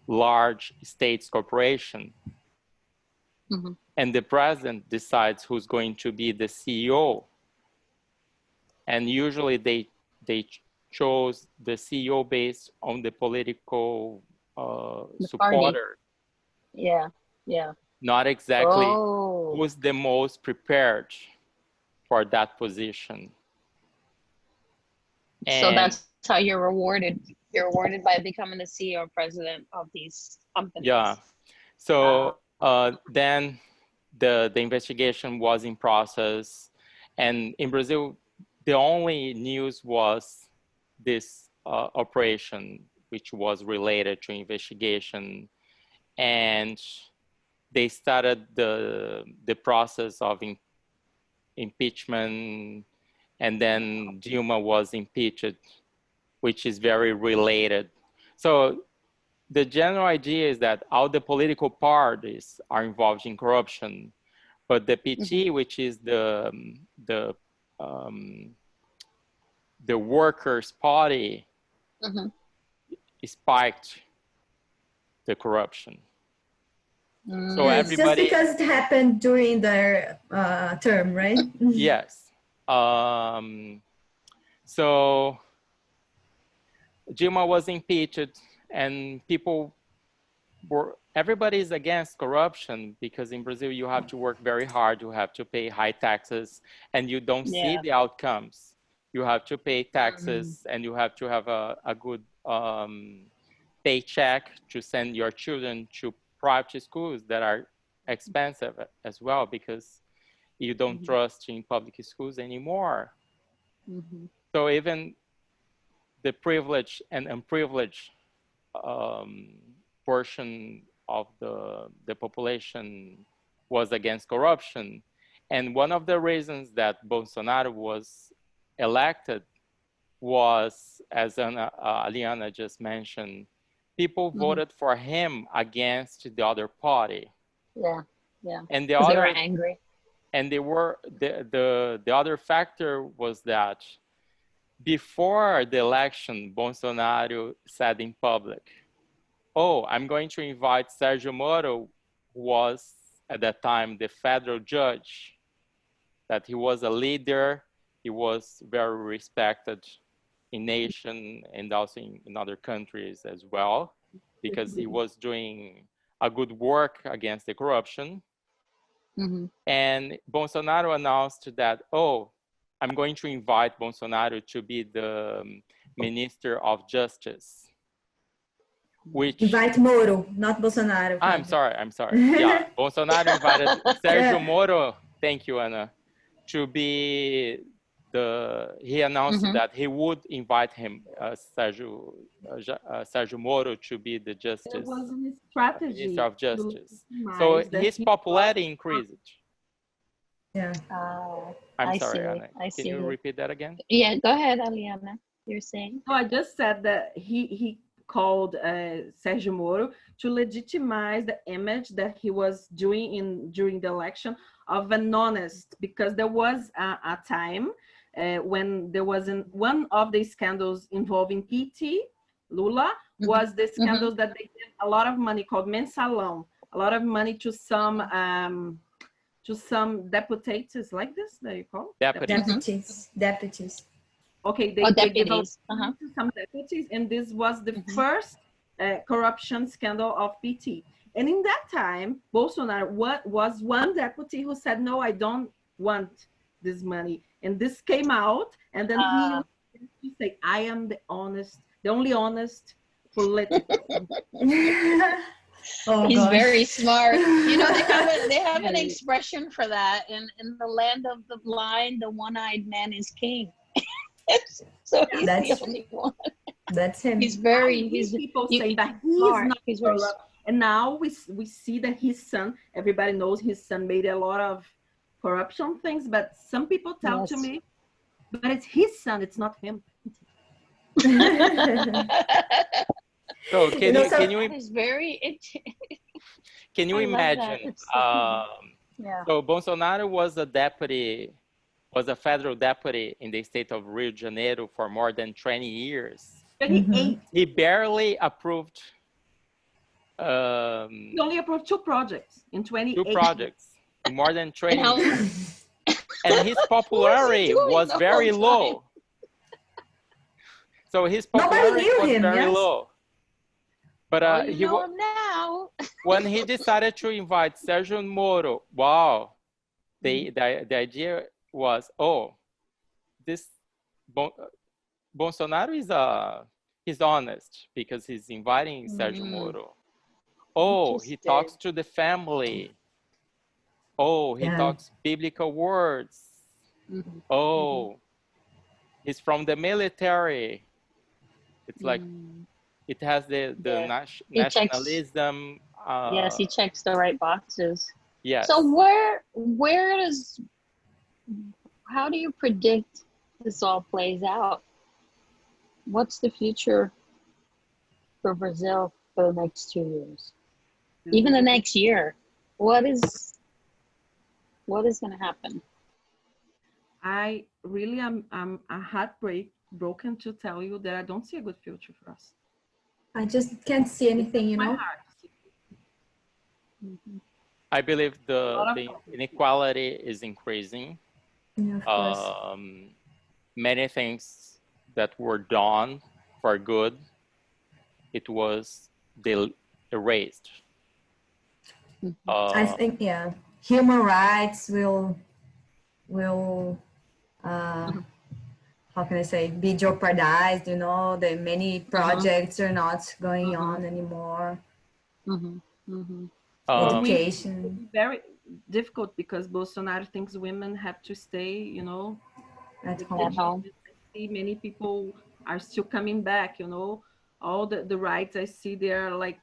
large states corporation. And the president decides who's going to be the CEO. And usually they chose the CEO based on the political supporter. Yeah, yeah. Not exactly who's the most prepared for that position. So that's how you're rewarded. You're rewarded by becoming the CEO or president of these companies. Yeah. So then the investigation was in process. And in Brazil, the only news was this operation, which was related to investigation. And they started the process of impeachment, and then Dilma was impeached, which is very related. So the general idea is that all the political parties are involved in corruption, but the PT, which is the workers' party, spiked the corruption. So It's just because it happened during their term, right? Yes. So Dilma was impeached, and everybody is against corruption, because in Brazil you have to work very hard, you have to pay high taxes, and you don't see the outcomes. You have to pay taxes, and you have to have a good paycheck to send your children to private schools that are expensive as well, because you don't trust in public schools anymore. So even the privileged and unprivileged portion of the population was against corruption. And one of the reasons that Bolsonaro was elected was, as Aliana just mentioned, people voted for him against the other party. Yeah, yeah. And they were angry. And they were the other factor was that before the election, Bolsonaro said in public, "Oh, I'm going to invite Sergio Moro," who was at that time the federal judge, that he was a leader, he was very respected in nation and also in other countries as well, because he was doing a good work against the corruption. Mm-hmm. And Bolsonaro announced that, oh, I'm going to invite Bolsonaro to be the Minister of Justice. Which Invite Moro, not Bolsonaro. I'm sorry. Yeah, Bolsonaro invited Sergio Moro, thank you, Anna, to be he announced Mm-hmm. that he would invite him, Sergio Moro, to be the It Justice, was in his Minister strategy of to Justice. So legitimize that his he popularity increased. Yeah. I'm I sorry, see. Anna. I Can see. you repeat that again? Yeah, go ahead, Aliana. You're saying? No, I just said that he called Sergio Moro to legitimize the image that he was doing during the election of an honest, because there was a time when there was one of the scandals involving PT, Lula, was the scandals that they gave a lot of money called mensalão, a lot of money to some deputies like this that you call Deputies. Okay, they gave out to some deputies, and this was the first corruption scandal of PT. And in that time, Bolsonaro was one deputy who said, no, I don't want this money. And this came out, and then he said, I am the only honest political. Oh, he's gosh. very smart. You know, they have an expression for that in the land of the blind, the one-eyed man is king. So he's the only one. That's him. He's very. People say that he's smart. not He's very corrupt. And now we see that his son, everybody knows his son made a lot of corruption things, but some people tell to me, but it's his son, it's not him. So can you imagine? So Bolsonaro was a federal deputy in the state of Rio de Janeiro for more than 20 years. He barely approved. He only approved 2 projects in 2018. 2 projects in more than 20 years. And his popularity was very low. So his popularity was very low. But you know him now. When he decided to invite Sergio Moro, wow, the idea was, oh, this Bolsonaro he's honest because he's inviting Sergio Moro. Oh, he talks to the family. Oh, he talks biblical words. Oh, he's from the military. It's like it has the nationalism. Yes, he checks the right boxes. Yes. So how do you predict this all plays out? What's the future for Brazil for the next 2 years? Even the next year, what is going to happen? I really I'm heartbroken to tell you that I don't see a good future for us. I just can't see anything, you know. I believe the inequality is increasing. Yeah, of course. Many things that were done for good, it was erased. I think human rights will how can I say, be jeopardized, you know, the many projects are not going on anymore. Education. It's very difficult because Bolsonaro thinks women have to stay, you know, at home. See many people are still coming back, you know, all the rights I see, they're like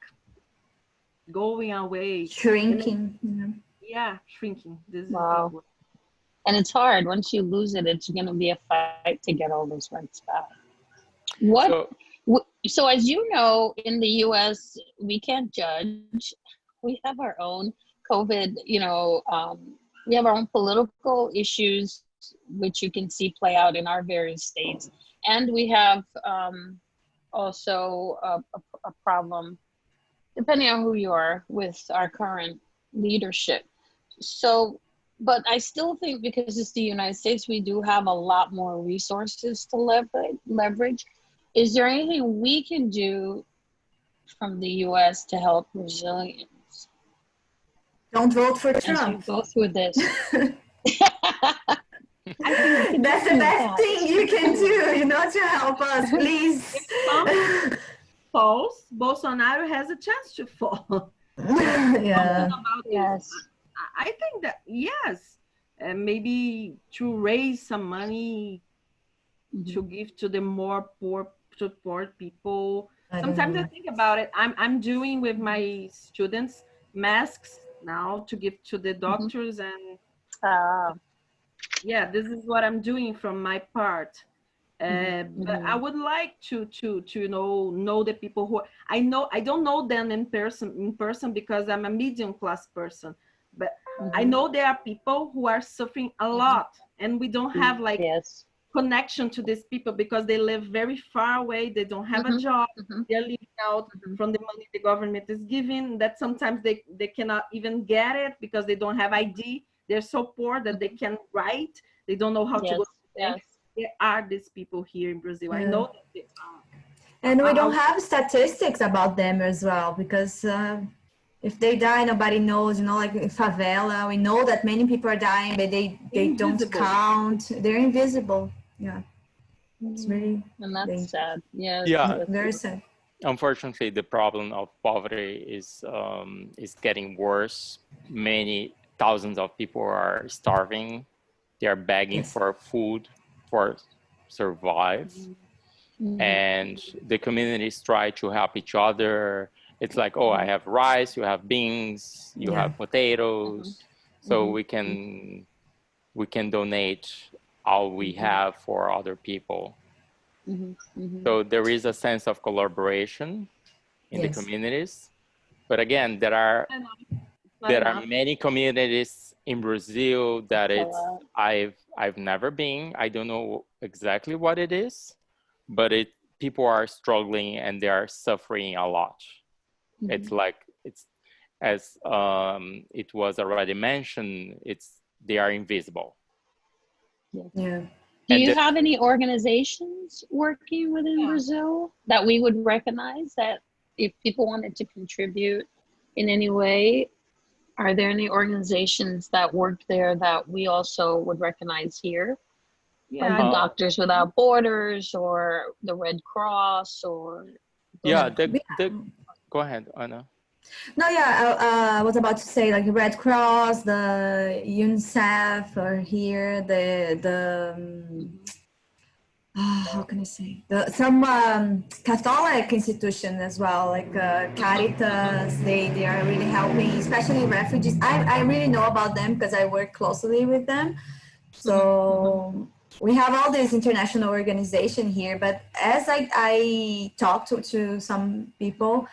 going away. Shrinking. Shrinking. This is wow. the word. And it's hard. Once you lose it, it's going to be a fight to get all those rights back. So as you know, in the US, we can't judge. We have our own COVID, you know, we have our own political issues, which you can see play out in our various states. And we have also a problem, depending on who you are, with our current leadership. So but I still think because it's the United States, we do have a lot more resources to leverage. Is there anything we can do from the US to help Brazilians Don't vote for as we Trump. go through this? I think That's the best thing you can do, you know, to help us, please. if falls, Bolsonaro has a chance to fall. Yeah. Yes. I think that, yes, maybe to raise some money to give to the more poor people. Sometimes I think about it. I'm doing with my students masks now to give to the doctors, and yeah, this is what I'm doing from my part. But I would like to know the people who I know. I don't know them in person because I'm a medium class person, but I know there are people who are suffering a lot, and we don't have like connection to these people because they live very far away. They don't have a job. They're living out from the money the government is giving. That sometimes they cannot even get it because they don't have ID. They're so poor that they can't write. They don't know how to go to the bank. There are these people here in Brazil. I know that they are. And we don't have statistics about them as well, because if they die, nobody knows, you know, like in favela, we know that many people are dying, but they don't count. They're invisible. Yeah. It's very and that's dangerous. sad. Yeah. Very sad. Unfortunately, the problem of poverty is getting worse. Many thousands of people are starving. They are begging for food for survive. And the communities try to help each other. It's like, oh, I have rice, you have beans, you have potatoes. So we can donate all we have for other people. So there is a sense of collaboration in the communities. But again, there are many communities in Brazil that I've never been. I don't know exactly what it is, but people are struggling and they are suffering a lot. It's like, it's as it was already mentioned, they are invisible. Do you have any organizations working within Brazil that we would recognize, that if people wanted to contribute in any way, are there any organizations that work there that we also would recognize here? Like the Doctors Without Borders or the Red Cross or... Go ahead, Anna. No, I was about to say, like Red Cross, the UNICEF are here, how can I say? Some Catholic institution as well, like Caritas. They are really helping, especially refugees. I really know about them because I work closely with them. So we have all this international organization here. But as I talk to some people,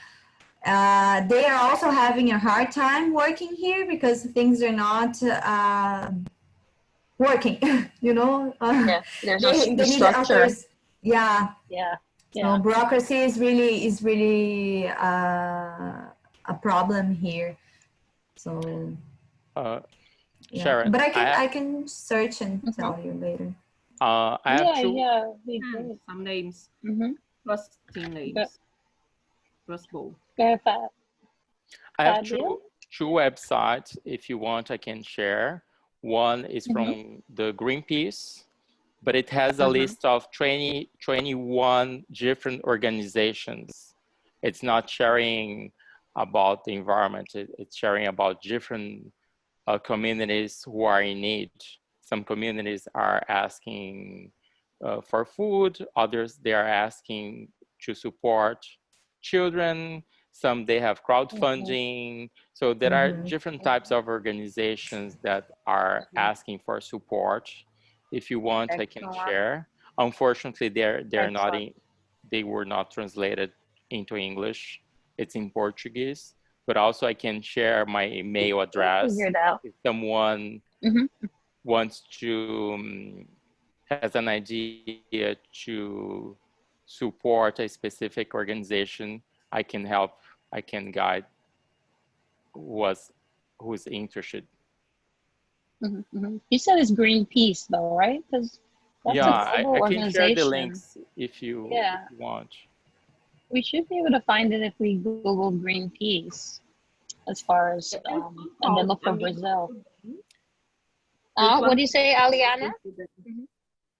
they are also having a hard time working here because things are not working, you know. There's they no need structure. So bureaucracy is really a problem here. So Sharon, but I can search and tell you later. I have some names, plus team names. I have two websites. If you want, I can share. One is from the Greenpeace, but it has a list of 21 different organizations. It's not sharing about the environment. It's sharing about different communities who are in need. Some communities are asking for food. Others, they are asking to support children. Some, they have crowdfunding. So there are different types of organizations that are asking for support. If you want, I can share. Unfortunately, they were not translated into English. It's in Portuguese, but also I can share my email address if someone wants to, has an idea to support a specific organization. I can help, I can guide who's interested. You said it's Greenpeace, though, right? Because that's Yeah, a global I can share the organization. links if you Yeah, want. we should be able to find it if we Google Greenpeace, as far as, There's one and then called look for Amigos Brazil. do Bem. There's What one do you say, Aliana?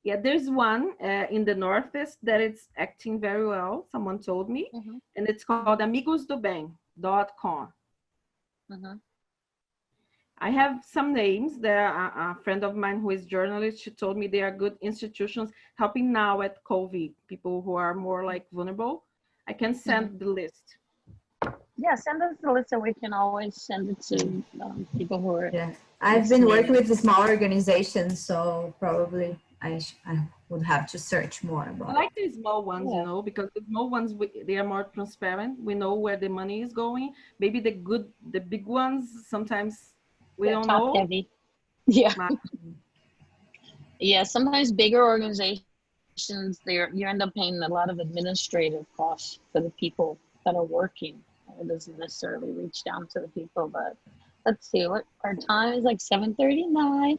Yeah, there's one in the Northeast that it's acting very well, someone told me, and it's called amigosdobem.com. I have some names. There are a friend of mine who is journalist. She told me they are good institutions helping now at COVID, people who are more like vulnerable. I can send the list. Yeah, send us the list, and we can always send it to people who are. Yeah, I've been working with the small organizations, so probably I would have to search more I about it. like the small ones, you know, because the small ones, they are more transparent. We know where the money is going. Maybe the big ones, sometimes we don't top know. heavy. Yeah. Yeah, sometimes bigger organizations, you end up paying a lot of administrative costs for the people that are working. It doesn't necessarily reach down to the people, but let's see, what our time is, like 7:39.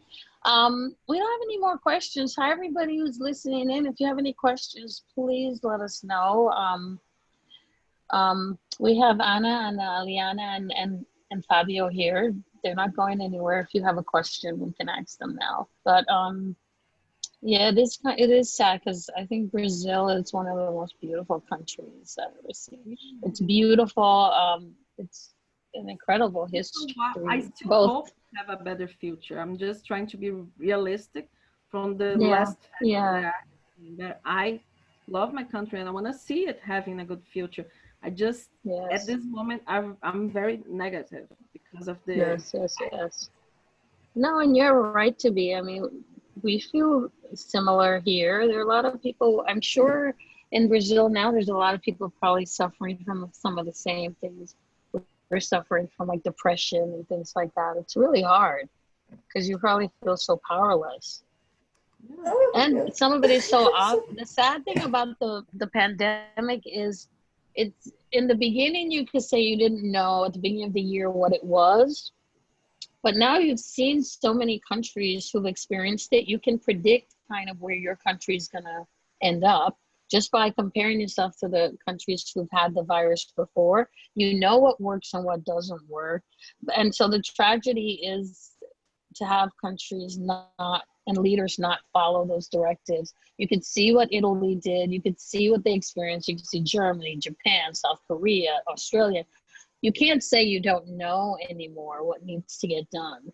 We don't have any more questions. Hi, everybody who's listening in. If you have any questions, please let us know. We have Anna and Aliana and Fabio here. They're not going anywhere. If you have a question, we can ask them now. But yeah, it is sad, because I think Brazil is one of the most beautiful countries I've ever seen. It's beautiful. It's an incredible history. I still hope to have a better future. I'm just trying to be realistic from the last that I love my country and I want to see it having a good future. I just at this moment I'm very negative because of the yes. No, and you're right to be. I mean, we feel similar here. There are a lot of people, I'm sure in Brazil now, there's a lot of people probably suffering from some of the same things. We're suffering from like depression and things like that. It's really hard because you probably feel so powerless. And some of it is so obvious. The sad thing about the pandemic is it's in the beginning, you could say you didn't know at the beginning of the year what it was. But now you've seen so many countries who've experienced it, you can predict kind of where your country is going to end up just by comparing yourself to the countries who've had the virus before. You know what works and what doesn't work. And so the tragedy is to have countries not and leaders not follow those directives. You could see what Italy did. You could see what they experienced. You could see Germany, Japan, South Korea, Australia. You can't say you don't know anymore what needs to get done.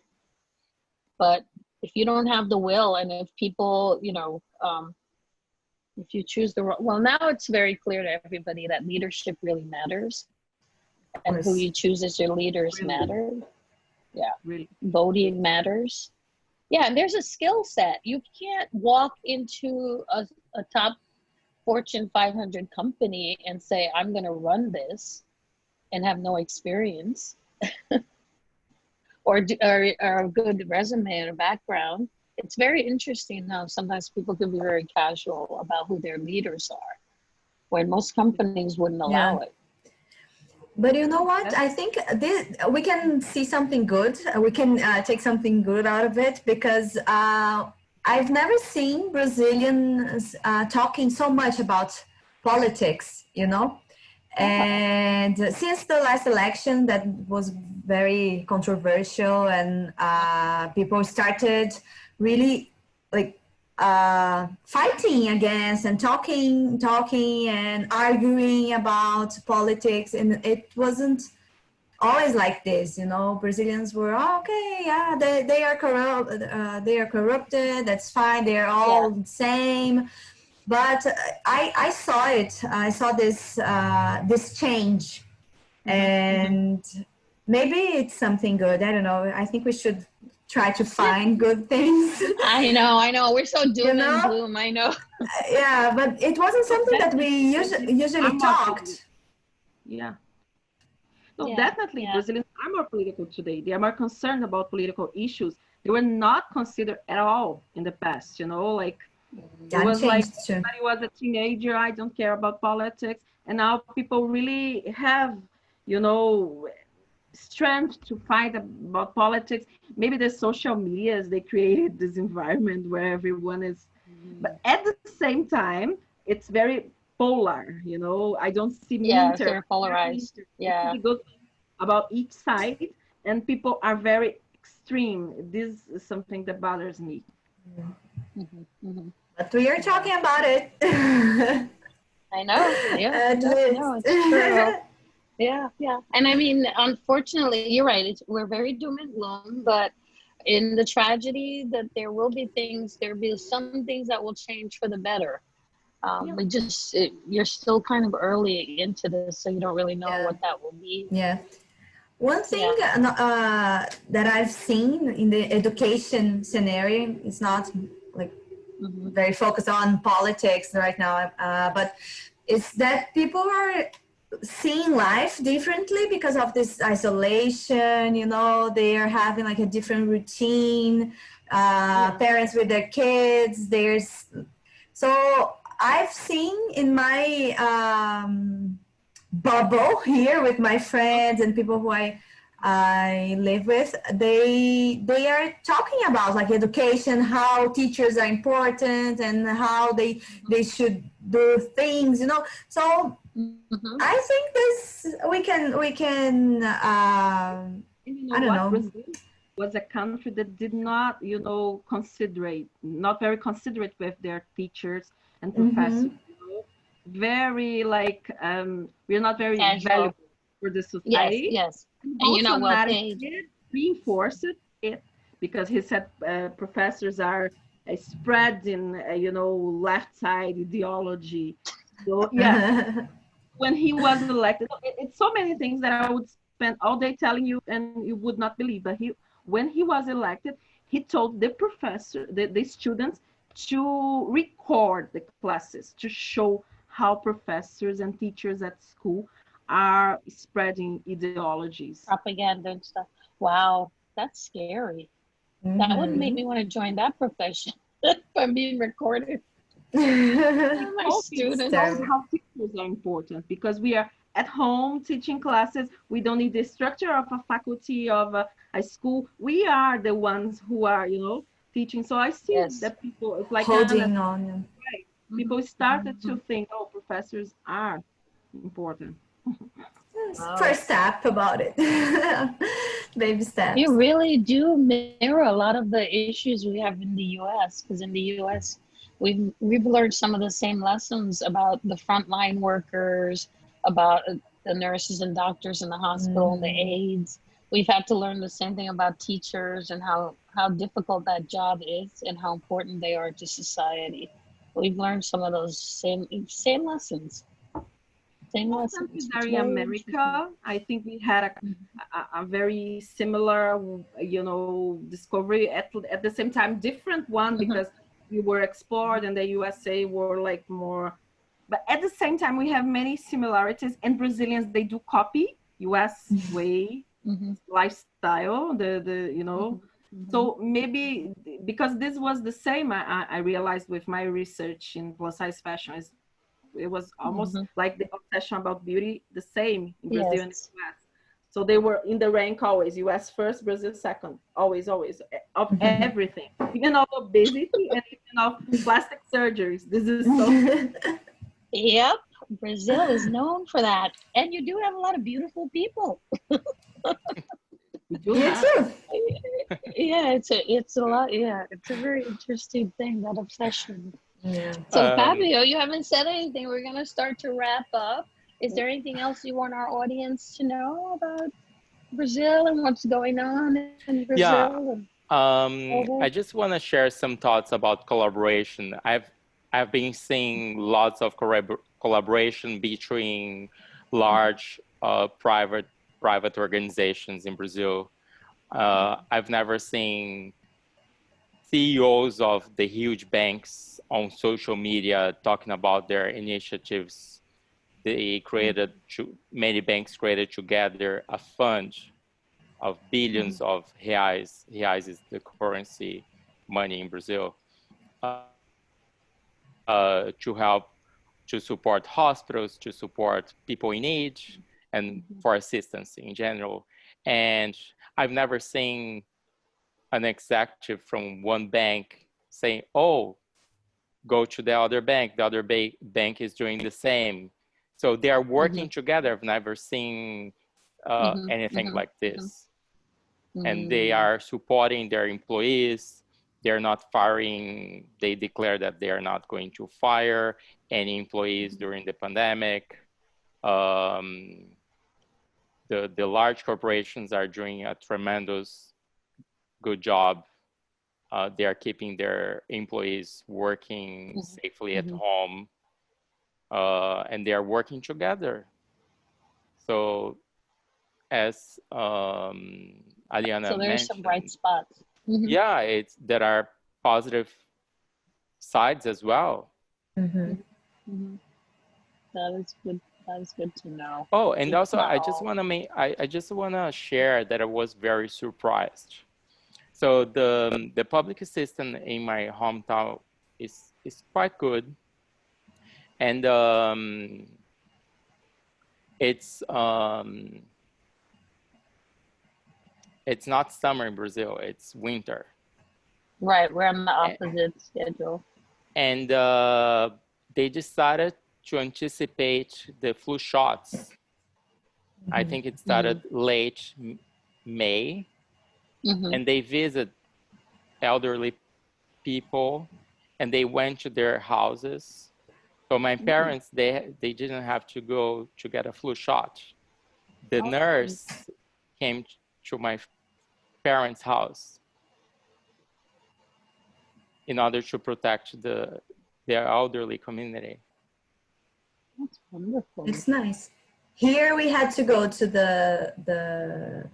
But if you don't have the will, and if people, you know, if you choose well, now it's very clear to everybody that leadership really matters. And who you choose as your leaders matter. Yeah. Really. Voting matters. Yeah, and there's a skill set. You can't walk into a top Fortune 500 company and say, I'm going to run this, and have no experience or a good resume or background. It's very interesting how sometimes people can be very casual about who their leaders are, when most companies wouldn't allow it. But you know what? I think we can see something good. We can take something good out of it, because I've never seen Brazilians talking so much about politics, you know? And since the last election that was very controversial, and people started really like fighting against and talking and arguing about politics, and it wasn't always like this, you know. Brazilians were okay, yeah, they are corrupted, that's fine, they're all the same. But I saw it. I saw this change, and maybe it's something good. I don't know. I think we should try to find good things. I know. We're so doom and gloom. I know. Yeah, but it wasn't something that we usually talked. Yeah. No, definitely. Brazilians are more political today. They are more concerned about political issues. They were not considered at all in the past, you know, like. It was like everybody was a teenager, I don't care about politics. And now people really have, you know, strength to fight about politics. Maybe the social medias, they created this environment where everyone is, but at the same time, it's very polar, you know. I don't see Yeah, it's neither. very polarized. Yeah. It goes about each side, and people are very extreme. This is something that bothers me. But we are talking about it. I know. Yeah. At No, least. it's true. Yeah, yeah. And I mean, unfortunately, you're right. We're very doom and gloom, but in the tragedy that there will be things, there will be some things that will change for the better. You're still kind of early into this, so you don't really know what that will be. Yeah. One thing that I've seen in the education scenario is not like very focused on politics right now, but it's that people are seeing life differently because of this isolation. You know, they are having like a different routine. Parents with their kids. So I've seen in my bubble here with my friends and people who I live with, they are talking about like education, how teachers are important and how they should do things, you know. So I think this we can I don't know. Brazil was a country that did not, you know, not very considerate with their teachers and professors. You know? Very like we're not very valuable for the society. Yes. And you're not well paid. Reinforced it because he said professors are spreading, you know, left side ideology. So yeah, when he was elected, it's so many things that I would spend all day telling you, and you would not believe. But when he was elected, he told the the students to record the classes to show how professors and teachers at school are spreading ideologies. Propaganda and stuff. Wow, that's scary. That would make me want to join that profession if I'm being recorded. My students. How teachers are important because we are at home teaching classes. We don't need the structure of a faculty of a school. We are the ones who are, you know, teaching. So I see that people, it's like holding on. Right. People started to think, oh, professors are important. First step about it. Baby steps. You really do mirror a lot of the issues we have in the U.S. because in the U.S. we've learned some of the same lessons about the frontline workers, about the nurses and doctors in the hospital, and the aides. We've had to learn the same thing about teachers and how difficult that job is and how important they are to society. We've learned some of those same lessons. Same lessons. In America, I think we had a very similar, you know, discovery at the same time, different one because we were explored and the USA were like more, but at the same time we have many similarities, and Brazilians, they do copy US way lifestyle, the you know. So maybe because this was the same, I realized with my research in plus size fashion, it was almost like the obsession about beauty, the same in Brazil and the US. So they were in the rank always, US first, Brazil second, always, of everything, even of obesity and even of plastic surgeries. This is so. Yep, Brazil is known for that, and you do have a lot of beautiful people. Yeah, it's a lot. Yeah, it's a very interesting thing, that obsession. Yeah. So Fabio, you haven't said anything. We're gonna start to wrap up. Is there anything else you want our audience to know about Brazil and what's going on in Brazil? I just want to share some thoughts about collaboration. I've been seeing lots of collaboration between large private organizations in Brazil. I've never seen CEOs of the huge banks on social media talking about their initiatives. Many banks created together a fund of billions of reais. Reais is the currency, money in Brazil, to help, to support hospitals, to support people in need, and for assistance in general. And I've never seen an executive from one bank saying, oh, go to the other bank. The other bank is doing the same. So they are working together. I've never seen anything like this. And they are supporting their employees. They're not firing. They declare that they are not going to fire any employees during the pandemic. The large corporations are doing a tremendous good job. They are keeping their employees working safely at home, and they are working together. So as Aliana So there's some bright mentioned, spots. yeah, there are positive sides as well. That is good. That is good to know. Oh, and It's also not I just all. want to I just want to share that I was very surprised. So the public system in my hometown is quite good, and it's not summer in Brazil, it's winter. Right, we're on the opposite schedule. And they decided to anticipate the flu shots. I think it started late May, and they visit elderly people, and they went to their houses. So my parents, they didn't have to go to get a flu shot. The nurse came to my parents' house in order to protect their elderly community. That's wonderful. It's nice. Here we had to go to the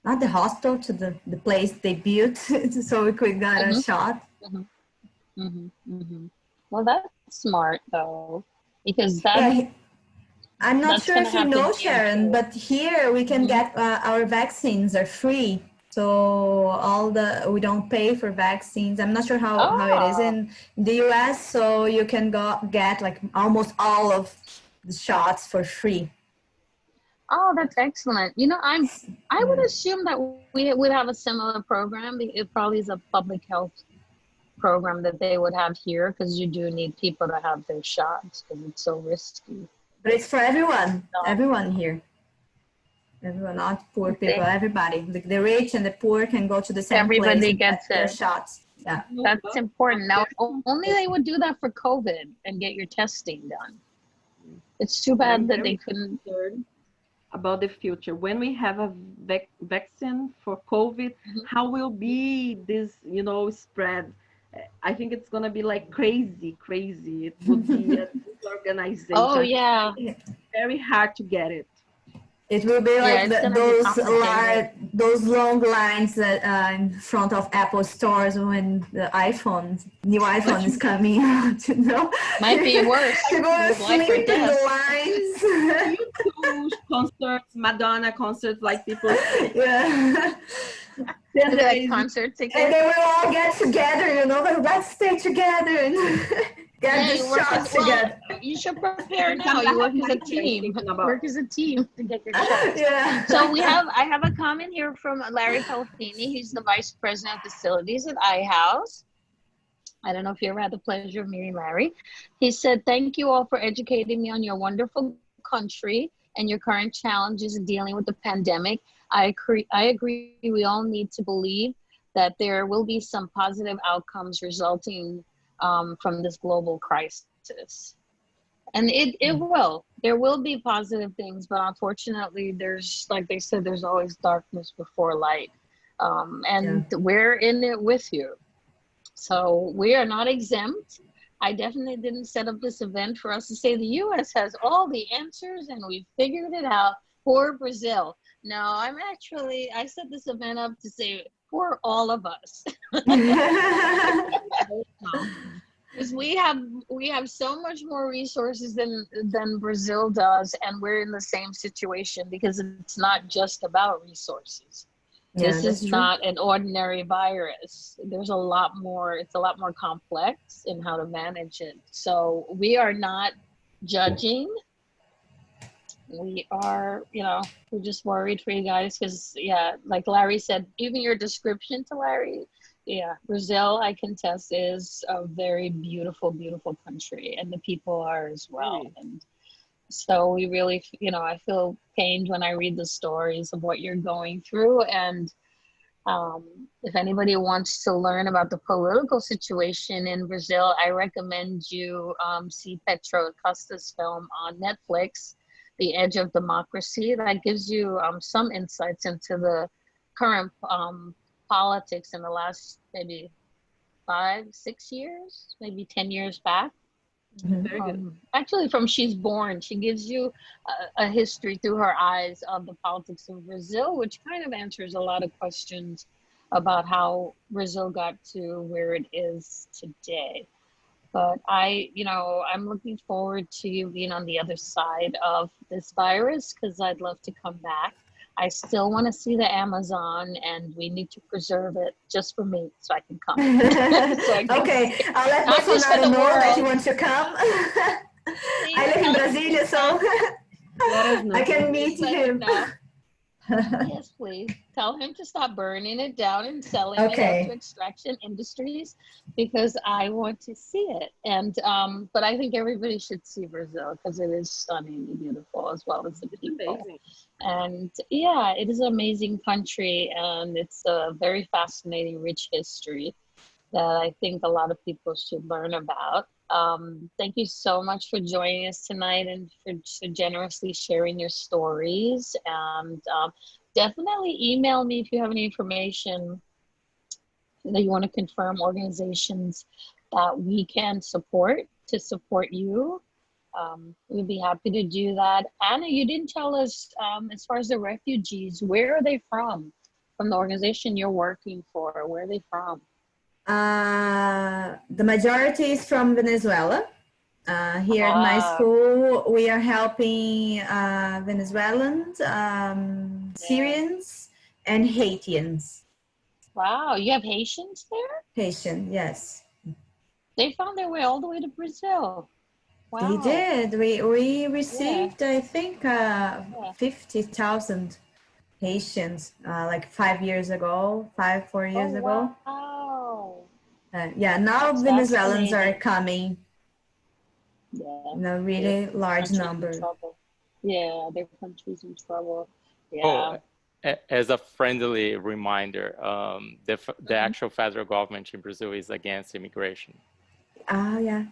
not the hospital, to the place they built so we could get a shot. Well, that's smart though, because that. Yeah, I'm not sure if you know, Sharon, but here we can get our vaccines are free. So we don't pay for vaccines. I'm not sure how it is in the US. So you can get like almost all of the shots for free. Oh, that's excellent. You know, I would assume that we would have a similar program. It probably is a public health program that they would have here, because you do need people to have their shots because it's so risky. But it's for everyone, everyone here. Everyone, not poor people, everybody. The rich and the poor can go to the same place. Everybody gets their shots. Yeah, that's important. Now, only they would do that for COVID and get your testing done. It's too bad that they couldn't. About the future, when we have a vaccine for COVID, how will be this, spread? I think it's gonna be like crazy. It would be a disorganization. Oh yeah, very hard to get it. It will be like those long lines that in front of Apple stores when the new iPhone is coming out. Might be worse. People are sleeping in the lines. Concerts, Madonna concerts, like people. Yeah. And like concert tickets. And then we'll all get together, like, let's stay together and get the shots together. You should prepare now. You work as a team. Work as a team to get your shots. Yeah. So I have a comment here from Larry Palfini. He's the Vice President of Facilities at iHouse. I don't know if you ever had the pleasure of meeting Larry. He said, "Thank you all for educating me on your wonderful country and your current challenges in dealing with the pandemic. I agree. We all need to believe that there will be some positive outcomes resulting from this global crisis. And it will. There will be positive things, but unfortunately, there's, like they said, there's always darkness before light. We're in it with you. So we are not exempt. I definitely didn't set up this event for us to say the U.S. has all the answers and we figured it out for Brazil. No, I set this event up to say for all of us. Because we have so much more resources than Brazil does, and we're in the same situation because it's not just about resources. Yeah, this is not an ordinary virus. There's a lot more. It's a lot more complex in how to manage it. So we are not judging. We are, we're just worried for you guys because, yeah, like Larry said, even your description to Larry, yeah, Brazil, I can test, is a very beautiful, beautiful country, and the people are as well. Really? And so we really, I feel pained when I read the stories of what you're going through. And if anybody wants to learn about the political situation in Brazil, I recommend you see Petro Acosta's film on Netflix, The Edge of Democracy. That gives you some insights into the current politics in the last maybe 5, 6 years, maybe 10 years back. Very good. Actually, from she's born, she gives you a history through her eyes of the politics of Brazil, which kind of answers a lot of questions about how Brazil got to where it is today. But I'm looking forward to you being on the other side of this virus because I'd love to come back. I still want to see the Amazon, and we need to preserve it just for me so I can come. Okay, I'll let Bolsonaro know that you want to come. I live in Brasilia, so I can meet him. Yes, please. Tell him to stop burning it down and selling it out to extraction industries because I want to see it. And but I think everybody should see Brazil because it is stunningly beautiful as well as the people. Amazing. And yeah, it is an amazing country, and it's a very fascinating, rich history that I think a lot of people should learn about. Thank you so much for joining us tonight and for so generously sharing your stories. And definitely email me if you have any information that you want to confirm organizations that we can support to support you. We'd be happy to do that. Anna, you didn't tell us, as far as the refugees, where are they from? From the organization you're working for, where are they from? The majority is from Venezuela. Here at my school, we are helping Venezuelans, Syrians, and Haitians. Wow, you have Haitians there? Haitian, yes. They found their way all the way to Brazil. Wow. They did. We received, I think, 50,000 Haitians like 5 years ago, 4 years ago. Wow. Yeah, now That's Venezuelans are coming. Yeah. In a really large number. Yeah, their country's in trouble. Yeah. Oh, as a friendly reminder, the actual federal government in Brazil is against immigration. Ah, yeah.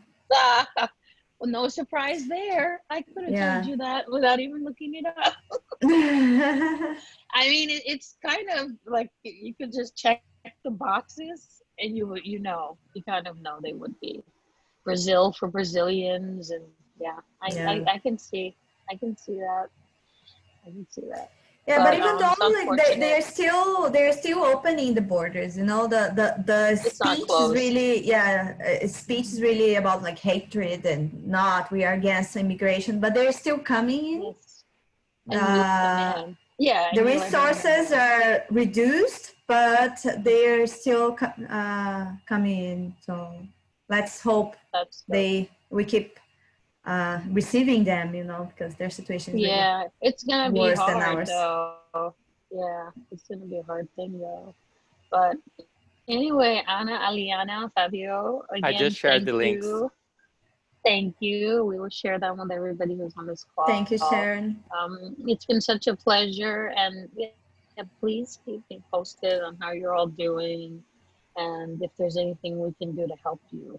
Well, no surprise there. I could have told you that without even looking it up. I mean, it's kind of like you could just check the boxes and you kind of know they would be. Brazil for Brazilians, and I can see that. I can see that. Yeah, but even though like they're still opening the borders, the speech is really speech is really about like hatred and not we are against immigration, but they're still coming in. The resources are reduced, but they're still coming in. So let's hope we keep receiving them, because their situation is really it's gonna be worse hard than ours. though. Yeah, it's gonna be a hard thing though. But anyway, Anna, Aliana, Fabio, again, I just shared the links. Thank you. We will share that with everybody who's on this call. Thank you, Sharon. It's been such a pleasure, and please keep me posted on how you're all doing, and if there's anything we can do to help you.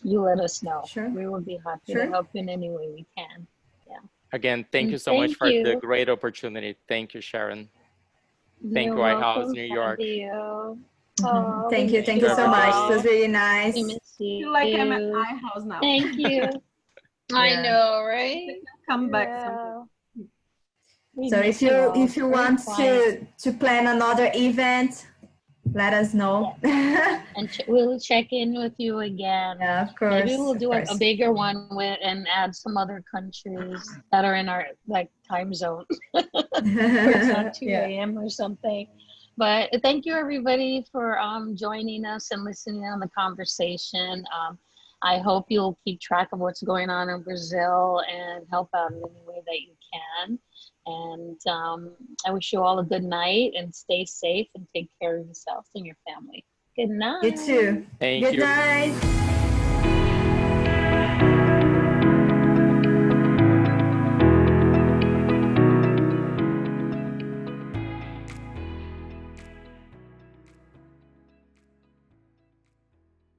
You let us know. Sure. We will be happy to help you in any way we can. Yeah. Again, thank you so much for the great opportunity. Thank you, Sharon. Thank you, White House, New York. Oh, thank you so much. It was really nice. I feel like I'm at my house now. Thank you. I know, right? Come back sometime. So if you want to plan another event, let us know. And we'll check in with you again. Yeah, of course. Maybe we'll do a bigger one and add some other countries that are in our time zone. It's not 2 a.m. or something. But thank you everybody for joining us and listening on the conversation. I hope you'll keep track of what's going on in Brazil and help out in any way that you can. And I wish you all a good night and stay safe and take care of yourselves and your family. Good night. You too. Thank Good you. night.